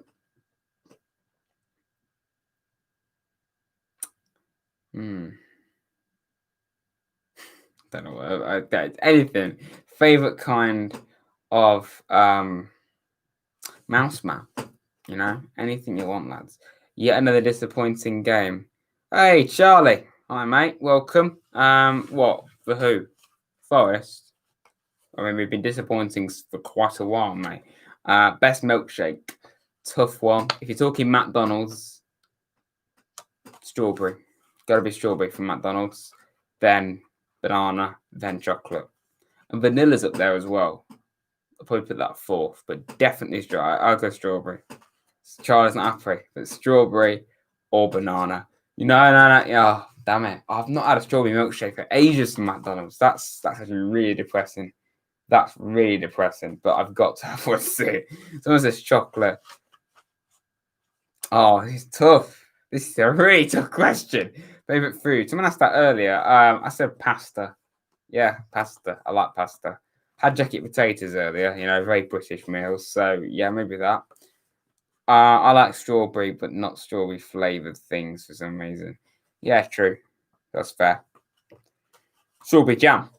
Don't know anything. Favorite kind of mouse map. Anything you want, lads. Yet another disappointing game. Hey, Charlie. Hi, mate. Welcome. What for who? Forest. I mean, we've been disappointing for quite a while, mate. Best milkshake. Tough one. If you're talking McDonald's, strawberry. Got to be strawberry from McDonald's. Then banana. Then chocolate. And vanilla's up there as well. I'll probably put that fourth, but definitely strawberry. I'll go strawberry. Charlie's not happy, but strawberry or banana. No. Oh, damn it. I've not had a strawberry milkshake for ages from McDonald's. That's actually really depressing. That's really depressing, but I've got to have one too. Someone says chocolate. Oh, it's tough. This is a really tough question. Favorite food? Someone asked that earlier. I said pasta. Yeah, pasta. I like pasta. Had jacket potatoes earlier, very British meals. So yeah, maybe that. I like strawberry, but not strawberry flavored things for some reason. Yeah, true. That's fair. Strawberry jam.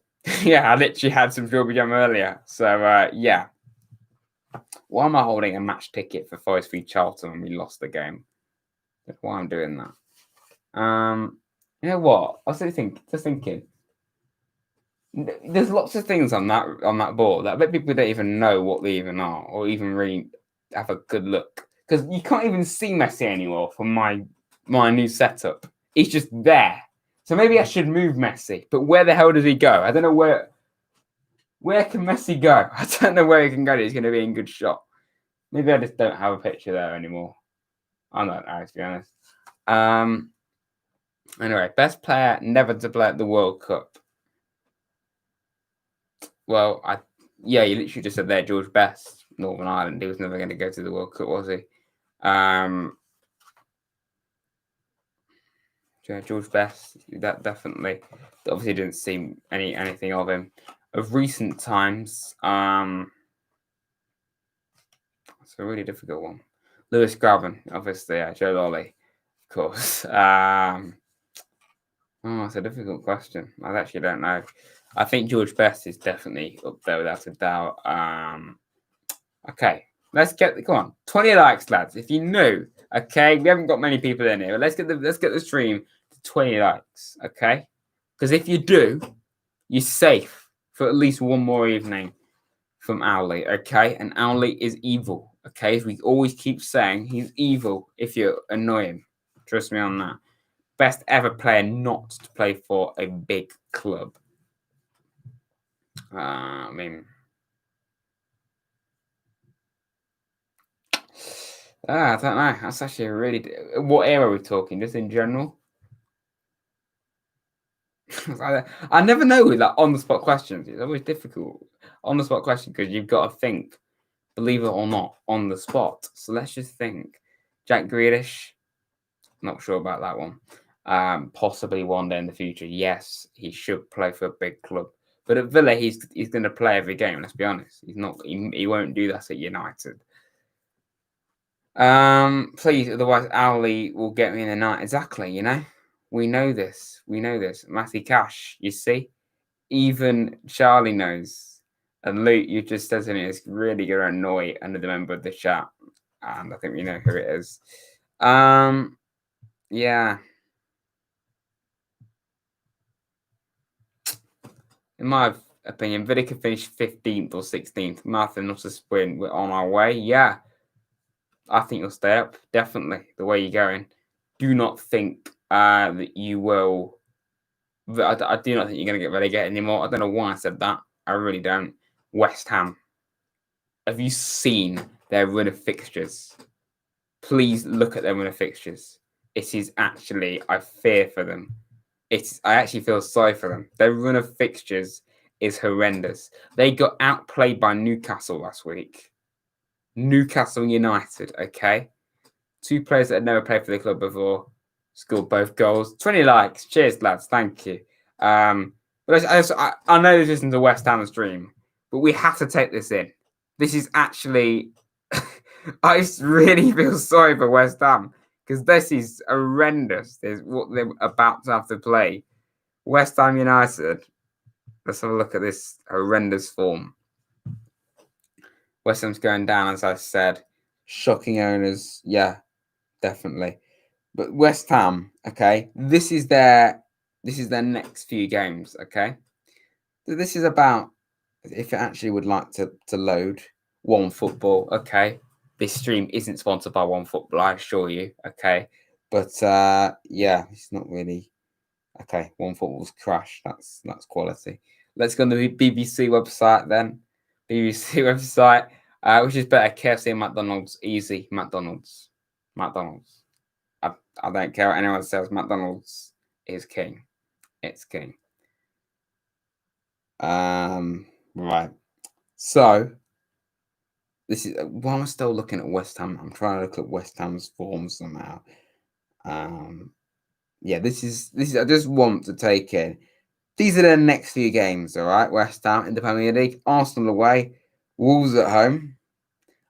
Yeah, I literally had some strawberry jam earlier. So yeah. Why am I holding a match ticket for Forest v Charlton when we lost the game? That's why I'm doing that. You know what? I was just thinking. There's lots of things on that board that I bet people don't even know what they even are, or even really have a good look. Because you can't even see Messi anymore from my new setup. He's just there. So maybe I should move Messi. But where the hell does he go? I don't know where. Where can Messi go? I don't know where he can go. He's going to be in good shot. Maybe I just don't have a picture there anymore. I don't know, to be honest. Anyway, best player never to play at the World Cup. Well, you literally just said there, George Best, Northern Ireland. He was never going to go to the World Cup, was he? George Best, that definitely. Obviously, didn't see anything of him. Of recent times, it's a really difficult one. Lewis Graben, obviously, Joe Lolly, of course. It's a difficult question. I actually don't know. I think George Best is definitely up there without a doubt. Okay, come on, 20 likes, lads. If you knew, okay, we haven't got many people in here, but let's get the stream to 20 likes, okay? Because if you do, you're safe for at least one more evening from Owley, okay? And Owley is evil, okay? As we always keep saying, he's evil if you annoy him. Trust me on that. Best ever player not to play for a big club. I mean, I don't know. That's actually a really. What era are we talking? Just in general? I never know with on the spot questions. It's always difficult on the spot question because you've got to think. believe it or not, on the spot. So let's just think. Jack Grealish, not sure about that one. Possibly one day in the future. Yes, he should play for a big club. But at Villa, he's going to play every game. Let's be honest. He's not. He won't do that at United. Please, otherwise Ali will get me in the night. Exactly. We know this. Matty Cash. You see, even Charlie knows. And Luke, you just said something that's really going to annoy another member of the chat, and I think we know who it is. Yeah. In my opinion, Villa could finish 15th or 16th. Nothing, not a sprint. We're on our way. Yeah. I think you'll stay up. Definitely. The way you're going. Do not think that you will. I do not think you're going to get relegated anymore. I don't know why I said that. I really don't. West Ham. Have you seen their run of fixtures? Please look at their run of fixtures. It is actually, I fear for them. I actually feel sorry for them. Their run of fixtures is horrendous. They got outplayed by Newcastle last week. Newcastle United, okay? 2 players that had never played for the club before scored both goals. 20 likes. Cheers, lads. Thank you. But I know this isn't the West Ham's dream, but we have to take this in. This is actually... I really feel sorry for West Ham because this is horrendous. This is what they're about to have to play. West Ham United. Let's have a look at this horrendous form. West Ham's going down, as I said. Shocking owners. Yeah, definitely. But West Ham, okay, this is their next few games, okay? So this is about, if it actually would like to load, One Football, okay? This stream isn't sponsored by One Football, I assure you, okay? But yeah, it's not really okay. One Football's crash. That's quality. Let's go on the BBC website then. BBC website, which is better? KFC and McDonald's. Easy. McDonald's. I don't care what anyone says. McDonald's is king. It's king. Right. So this is while I'm still looking at West Ham, I'm trying to look at West Ham's form somehow. Yeah, this is I just want to take in. These are the next few games, all right? West Ham in the Premier League, Arsenal away, Wolves at home,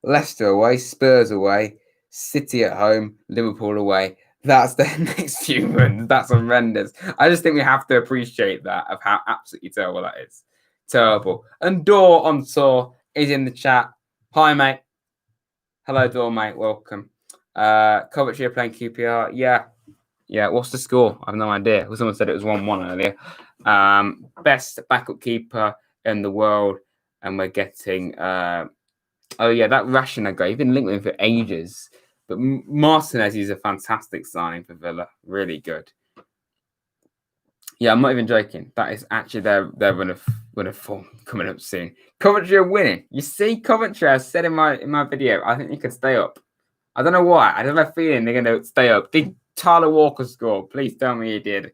Leicester away, Spurs away, City at home, Liverpool away. That's the next few runs. That's horrendous. I just think we have to appreciate that of how absolutely terrible that is. Terrible. And Dor on tour is in the chat. Hi, mate. Hello, Dor, mate. Welcome. Coventry are playing QPR. Yeah. What's the score? I have no idea. Someone said it was 1-1 earlier. Best backup keeper in the world. And we're getting... oh, yeah, that Rashina guy. You've been linked with him for ages. But Martinez is a fantastic signing for Villa. Really good. Yeah, I'm not even joking. That is actually their run of form coming up soon. Coventry are winning. You see, Coventry, I said in my video, I think they could stay up. I don't know why. I have a feeling they're going to stay up. Did Tyler Walker score? Please tell me he did.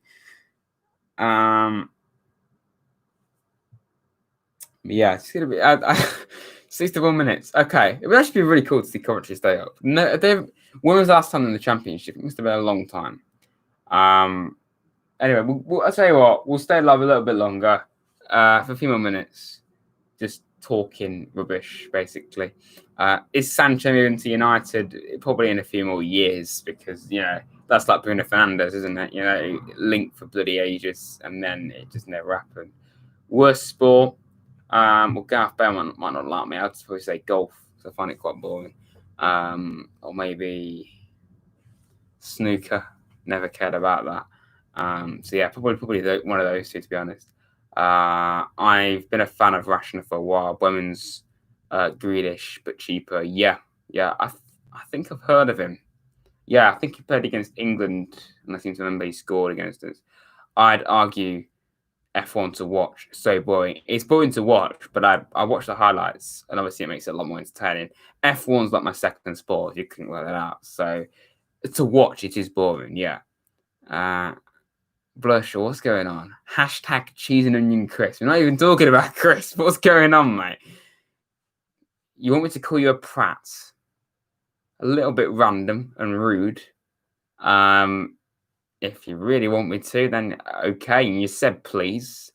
Yeah, it's going to be... 61 minutes. Okay. It would actually be really cool to see Coventry stay up. No, when was the last time in the Championship? It must have been a long time. Anyway, I'll tell you what. We'll stay alive a little bit longer for a few more minutes. Just talking rubbish, basically. Is Sancho moving to United? Probably in a few more years because, that's like Bruno Fernandes, isn't it? Linked for bloody ages and then it just never happened. Worst sport? Well, Gareth Bale might not like me. I'd probably say golf, because I find it quite boring. Or maybe snooker. Never cared about that. So yeah, probably one of those two, to be honest. I've been a fan of Rashner for a while. Women's Grealish, but cheaper. Yeah. I think I've heard of him. Yeah, I think he played against England, and I seem to remember he scored against us. I'd argue F1 to watch, so boring. It's boring to watch, but I watch the highlights, and obviously it makes it a lot more entertaining. F1's like my second sport, if you couldn't work that out. So to watch, it is boring, yeah. Blush, what's going on? Hashtag cheese and onion crisp. We're not even talking about crisp. What's going on, mate? You want me to call you a prat? A little bit random and rude. If you really want me to, then okay. And you said please.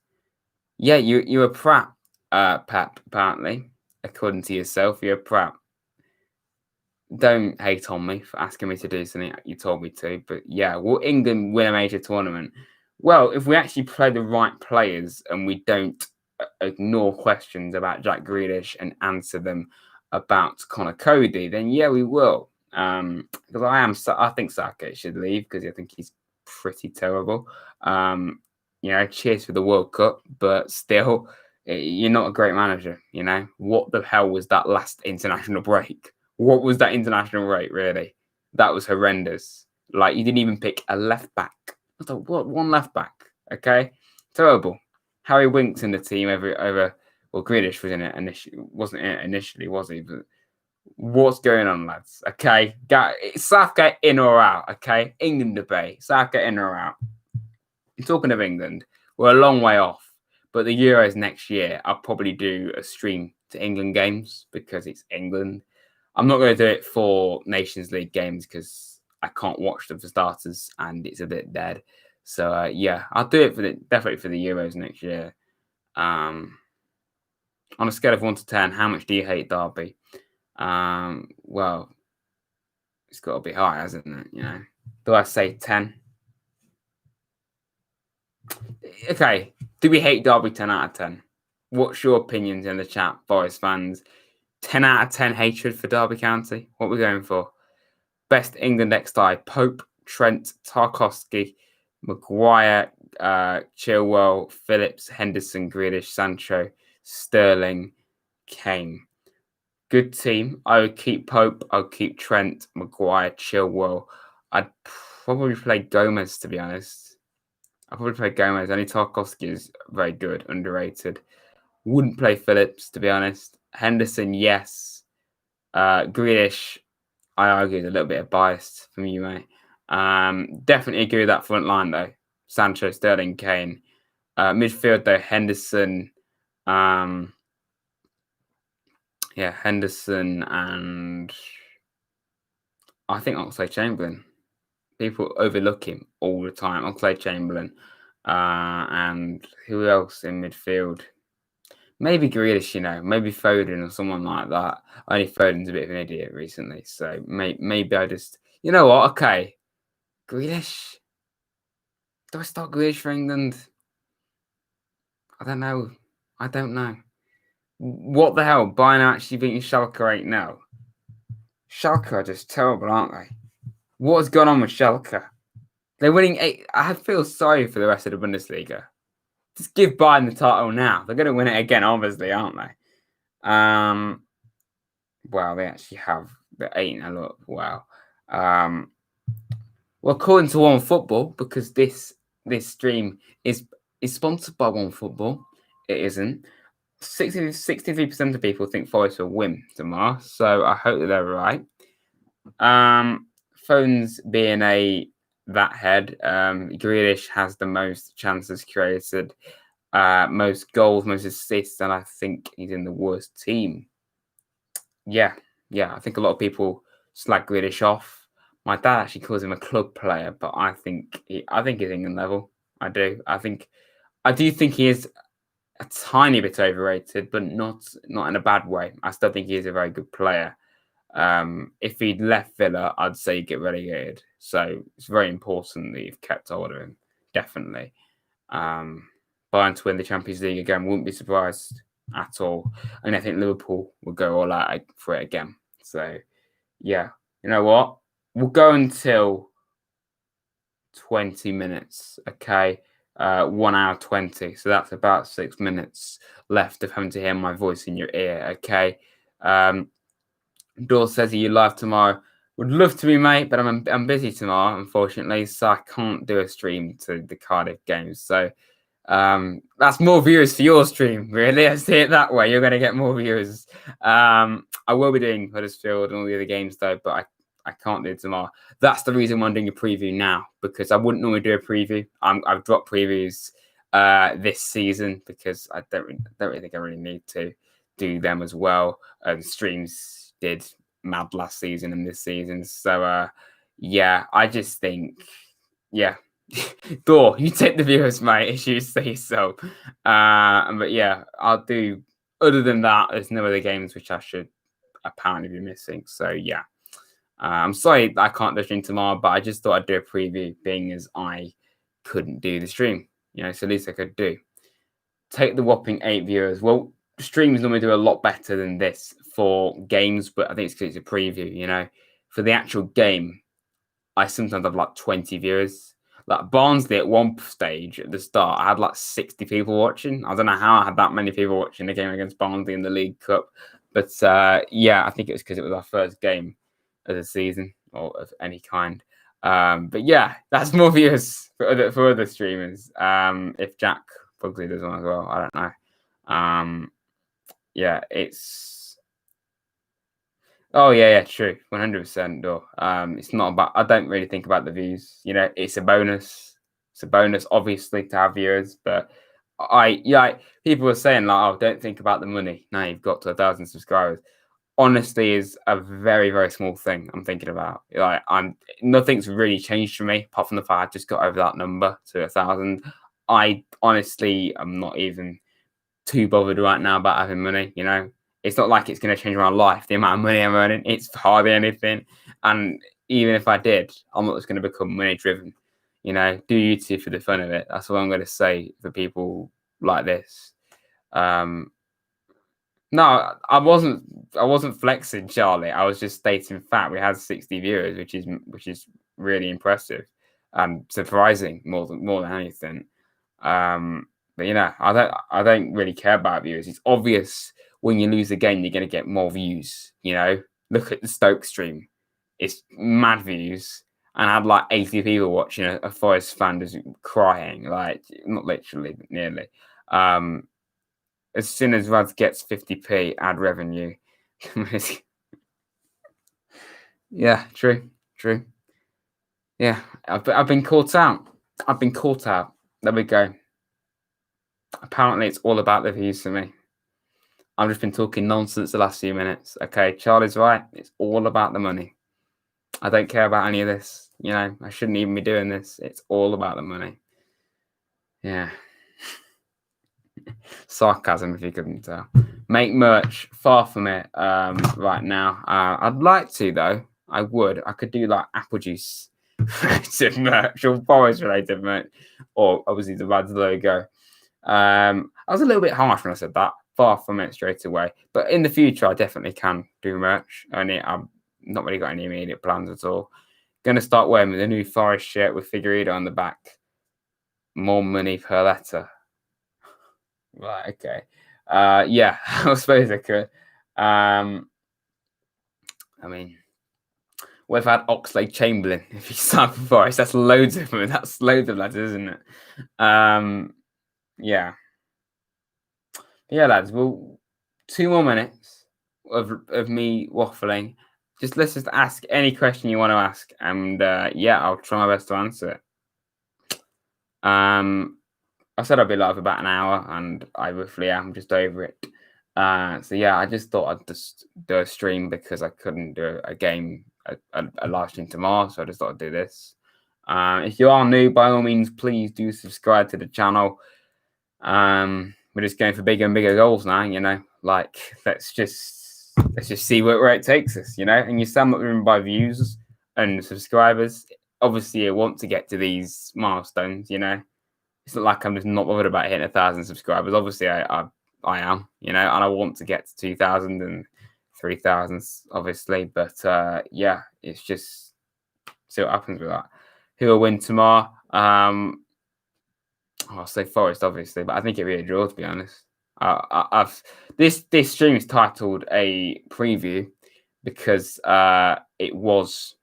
Yeah, you're a prat, Pep. Apparently, according to yourself, you're a prat. Don't hate on me for asking me to do something you told me to. But yeah, will England win a major tournament? Well, if we actually play the right players and we don't ignore questions about Jack Grealish and answer them about Connor Cody, then yeah, we will. Because I think Southgate should leave because I think he's pretty terrible. Cheers for the World Cup, but still, you're not a great manager. What the hell was that last international break? What was that international break, really? That was horrendous. Like, you didn't even pick a left back. I thought, what? One left back? Okay, terrible. Harry Winks in the team over. Well, Grealish was in it initially. Wasn't in it initially, was he? But what's going on, lads? Okay, Southgate in or out? Okay, England debate. Southgate in or out? Talking of England, we're a long way off, but the Euros next year, I'll probably do a stream to England games because it's England. I'm not going to do it for Nations League games because I can't watch them for starters and it's a bit dead. So yeah, I'll do it definitely for the Euros next year. On a scale of 1 to 10, how much do you hate Derby? Well, it's got to be high, hasn't it? Do I say 10? Okay, do we hate Derby 10 out of 10? What's your opinions in the chat, Forest fans? 10 out of 10 hatred for Derby County? What are we going for? Best England XI: Pope, Trent, Tarkowski, Maguire, Chilwell, Phillips, Henderson, Grealish, Sancho, Sterling, Kane. Good team. I would keep Pope. I would keep Trent, Maguire, Chilwell. I'd probably play Gomez, to be honest. I'd probably play Gomez. Only Tarkowski is very good, underrated. Wouldn't play Phillips, to be honest. Henderson, yes. Grealish, I argue, is a little bit of bias from you, mate. Definitely agree with that front line, though. Sancho, Sterling, Kane. Midfield, though, Henderson. Henderson and I think Oxlade-Chamberlain. People overlook him all the time. Oxlade-Chamberlain. And who else in midfield? Maybe Grealish, maybe Foden or someone like that. Only Foden's a bit of an idiot recently, so maybe I just... You know what? Okay. Grealish? Do I start Grealish for England? I don't know. What the hell? Bayern are actually beating Schalke right now. Schalke are just terrible, aren't they? What's going on with Schalke? They're winning 8. I feel sorry for the rest of the Bundesliga. Just give Bayern the title now. They're going to win it again, obviously, aren't they? Well, they actually have. They're 8-0 up. Wow. Well, according to OneFootball, because this stream is sponsored by OneFootball, it isn't. 63% of people think Forest will win tomorrow, so I hope that they're right. Phones being that head, Grealish has the most chances created, most goals, most assists, and I think he's in the worst team. Yeah, I think a lot of people slag Grealish off. My dad actually calls him a club player, but I think he's England level. I do. I do think he is a tiny bit overrated, but not in a bad way. I still think he is a very good player. If he'd left Villa, I'd say he'd get relegated. So it's very important that you've kept hold of him. Definitely. Bayern to win the Champions League again, wouldn't be surprised at all. And I think Liverpool will go all out for it again. So, yeah. You know what? We'll go until 20 minutes, okay? 1 hour 20. So that's about 6 minutes left of having to hear my voice in your ear, okay? Dawes says, are you live tomorrow? Would love to be, mate, but I'm busy tomorrow, unfortunately, so I can't do a stream to the Cardiff games. So that's more viewers for your stream, really. I see it that way. You're going to get more viewers. I will be doing Huddersfield and all the other games, though, but I can't do it tomorrow. That's the reason why I'm doing a preview now, because I wouldn't normally do a preview. I've dropped previews this season because I don't really think I really need to. do them as well. Streams did mad last season and this season. So yeah, I just think, yeah. Door, you take the viewers, mate, as you say so. But yeah, I'll do. Other than that, there's no other games which I should apparently be missing. So yeah, I'm sorry that I can't do stream tomorrow, but I just thought I'd do a preview, being as I couldn't do the stream. So at least I could do. Take the whopping 8 viewers. Well, streams normally do a lot better than this for games, but I think it's because it's a preview. For the actual game, I sometimes have like 20 viewers. Like Barnsley at one stage at the start, I had like 60 people watching. I don't know how I had that many people watching the game against Barnsley in the League Cup. But yeah, I think it was because it was our first game of the season or of any kind. But yeah, that's more viewers for other streamers. If Jack Pugsley does one as well, I don't know. Yeah, it's. Oh yeah, true, 100%. It's not about. I don't really think about the views. It's a bonus. It's a bonus, obviously, to have viewers. But people were saying like, oh, don't think about the money. Now you've got to 1,000 subscribers. Honestly, is a very, very small thing I'm thinking about. Nothing's really changed for me apart from the fact I just got over that number to 1,000. I honestly am not even too bothered right now about having money. It's not like it's going to change my life, the amount of money I'm earning. It's hardly anything. And even if I did, I'm not just going to become money driven. Do YouTube for the fun of it. That's what I'm going to say for people like this. No, I wasn't flexing, Charlie. I was just stating fact. We had 60 viewers, which is really impressive and surprising more than anything. But I don't really care about views. It's obvious when you lose a game, you're going to get more views. Look at the Stoke stream; it's mad views, and I had like 80 people watching. A Forest fan just crying, like not literally, but nearly. As soon as Rads gets 50p ad revenue. Yeah, true. Yeah, I've been caught out. There we go. Apparently, it's all about the views for me. I've just been talking nonsense the last few minutes. Okay, Charlie's right. It's all about the money. I don't care about any of this. I shouldn't even be doing this. It's all about the money. Yeah. Sarcasm, if you couldn't tell. Make merch, far from it right now. I'd like to, though. I would. I could do like apple juice related merch or forest related merch, or obviously the Rads logo. I was a little bit harsh when I said that. Far from it straight away. But in the future, I definitely can do merch. Only I've not really got any immediate plans at all. Going to start wearing the new Forest shirt with Figueredo on the back. More money per letter. Right, okay. Yeah, I suppose I could. I mean, we've had Oxlade Chamberlain. If you start for Forest, that's loads of them. That's loads of letters, isn't it? Yeah. Yeah, lads. Well, 2 more minutes of me waffling. Let's just ask any question you want to ask, and yeah, I'll try my best to answer it. I said I'd be live about an hour, and I roughly am just over it. So yeah, I just thought I'd just do a stream because I couldn't do a game, a live stream tomorrow, so I just thought I'd do this. If you are new, by all means, please do subscribe to the channel. We're just going for bigger and bigger goals now, Like let's just see where it takes us, And you sum up them by views and subscribers. Obviously, you want to get to these milestones, It's not like I'm just not bothered about hitting 1,000 subscribers. Obviously, I am, and I want to get to 2,000 and 3,000, obviously. But yeah, it's just see what happens with that. Who will win tomorrow? I'll say Forest, obviously, but I think it'll be a draw, to be honest. This stream is titled a preview because it was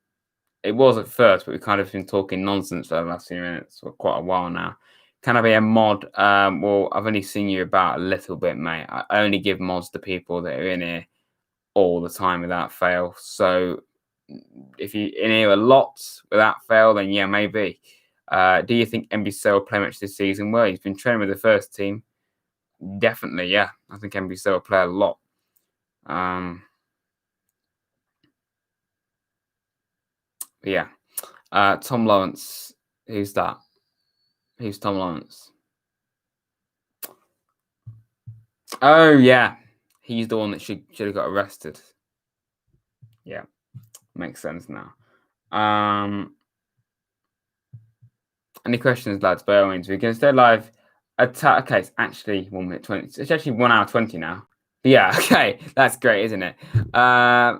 at first, but we've kind of been talking nonsense for the last few minutes for quite a while now. Can I be a mod? Well, I've only seen you about a little bit, mate. I only give mods to people that are in here all the time without fail. So if you're in here a lot without fail, then yeah, maybe. Do you think NBC will play much this season? Well, he's been training with the first team. Definitely, yeah. I think NBC will play a lot. Yeah. Tom Lawrence. Who's that? Who's Tom Lawrence? Oh yeah, he's the one that should have got arrested. Yeah, makes sense now. Any questions, lads? By all means, we can stay live. Okay, it's actually 1 minute 20. It's actually 1 hour 20 now. But yeah, okay, that's great, isn't it? I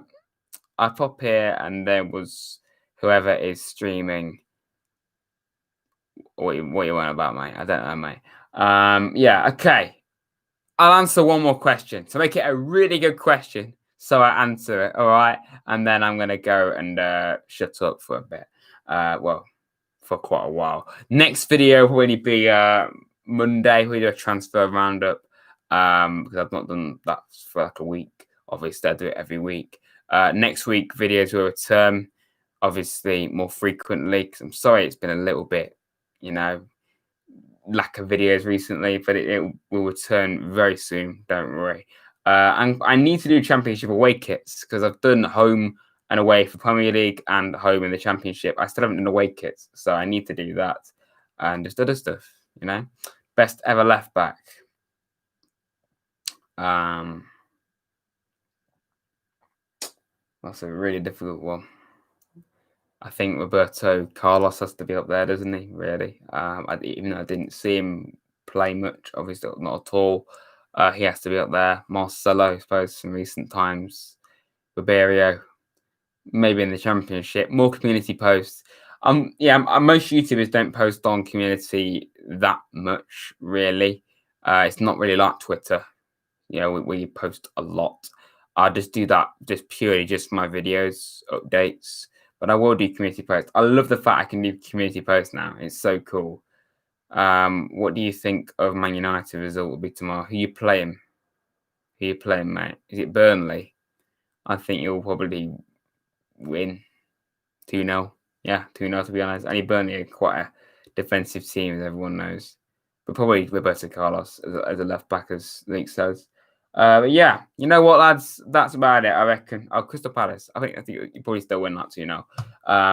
pop here, and there was whoever is streaming. What you want about, mate? I don't know, mate. Yeah, okay. I'll answer one more question to make it a really good question. So I answer it, all right, and then I'm gonna go and shut up for a bit. Well, for quite a while. Next video will only be Monday. We do a transfer roundup because I've not done that for like a week. Obviously, I do it every week. Next week, videos will return, obviously more frequently. Because I'm sorry, it's been a little bit, lack of videos recently, but it will return very soon. Don't worry. And I need to do Championship away kits because I've done home and away for Premier League and home in the Championship. I still haven't done away kits, so I need to do that and just other stuff. Best ever left back. That's a really difficult one. I think Roberto Carlos has to be up there, doesn't he? Really, even though I didn't see him play much, obviously not at all. He has to be up there. Marcelo, I suppose, from recent times. Ribeiro, maybe in the Championship. More community posts. Most YouTubers don't post on community that much, really. It's not really like Twitter, where you post a lot. I just do that just my videos, updates. But I will do community posts. I love the fact I can do community posts now. It's so cool. What do you think of Man United result will be tomorrow? Who you playing? Mate? Is it Burnley? I think you'll probably win 2-0. Yeah, 2-0 to be honest. Only Burnley are quite a defensive team, as everyone knows. But probably Roberto Carlos as a left back, as Link says. But yeah, you know what, lads? That's about it, I reckon. Oh, Crystal Palace. I think you probably still win that 2-0.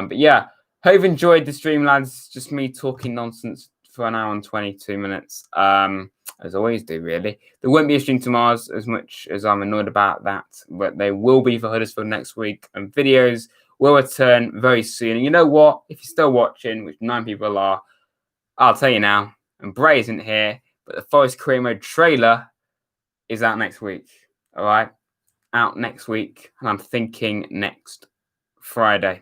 But yeah, hope you've enjoyed the stream, lads. Just me talking nonsense for an hour and 22 minutes. As I always do, really. There won't be a stream tomorrow as much as I'm annoyed about that, but they will be for Huddersfield next week, and videos will return very soon. And you know what? If you're still watching, which 9 people are, I'll tell you now, and Bray isn't here, but the Forest Career Mode trailer is out next week. All right? Out next week. And I'm thinking next Friday.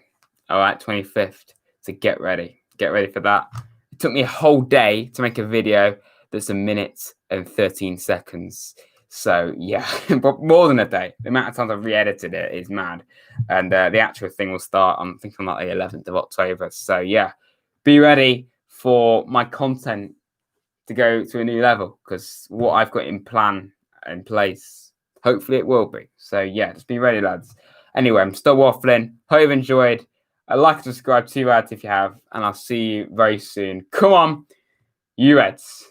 All right, 25th. So get ready. Get ready for that. It took me a whole day to make a video that's 1 minute and 13 seconds. So, yeah, but more than a day. The amount of times I've re-edited it is mad. And the actual thing will start, I'm thinking like the 11th of October. So, yeah, be ready for my content to go to a new level, because what I've got in place, hopefully it will be. So, yeah, just be ready, lads. Anyway, I'm still waffling. Hope you've enjoyed. Like and subscribe to Reds if you have, and I'll see you very soon. Come on, you Reds.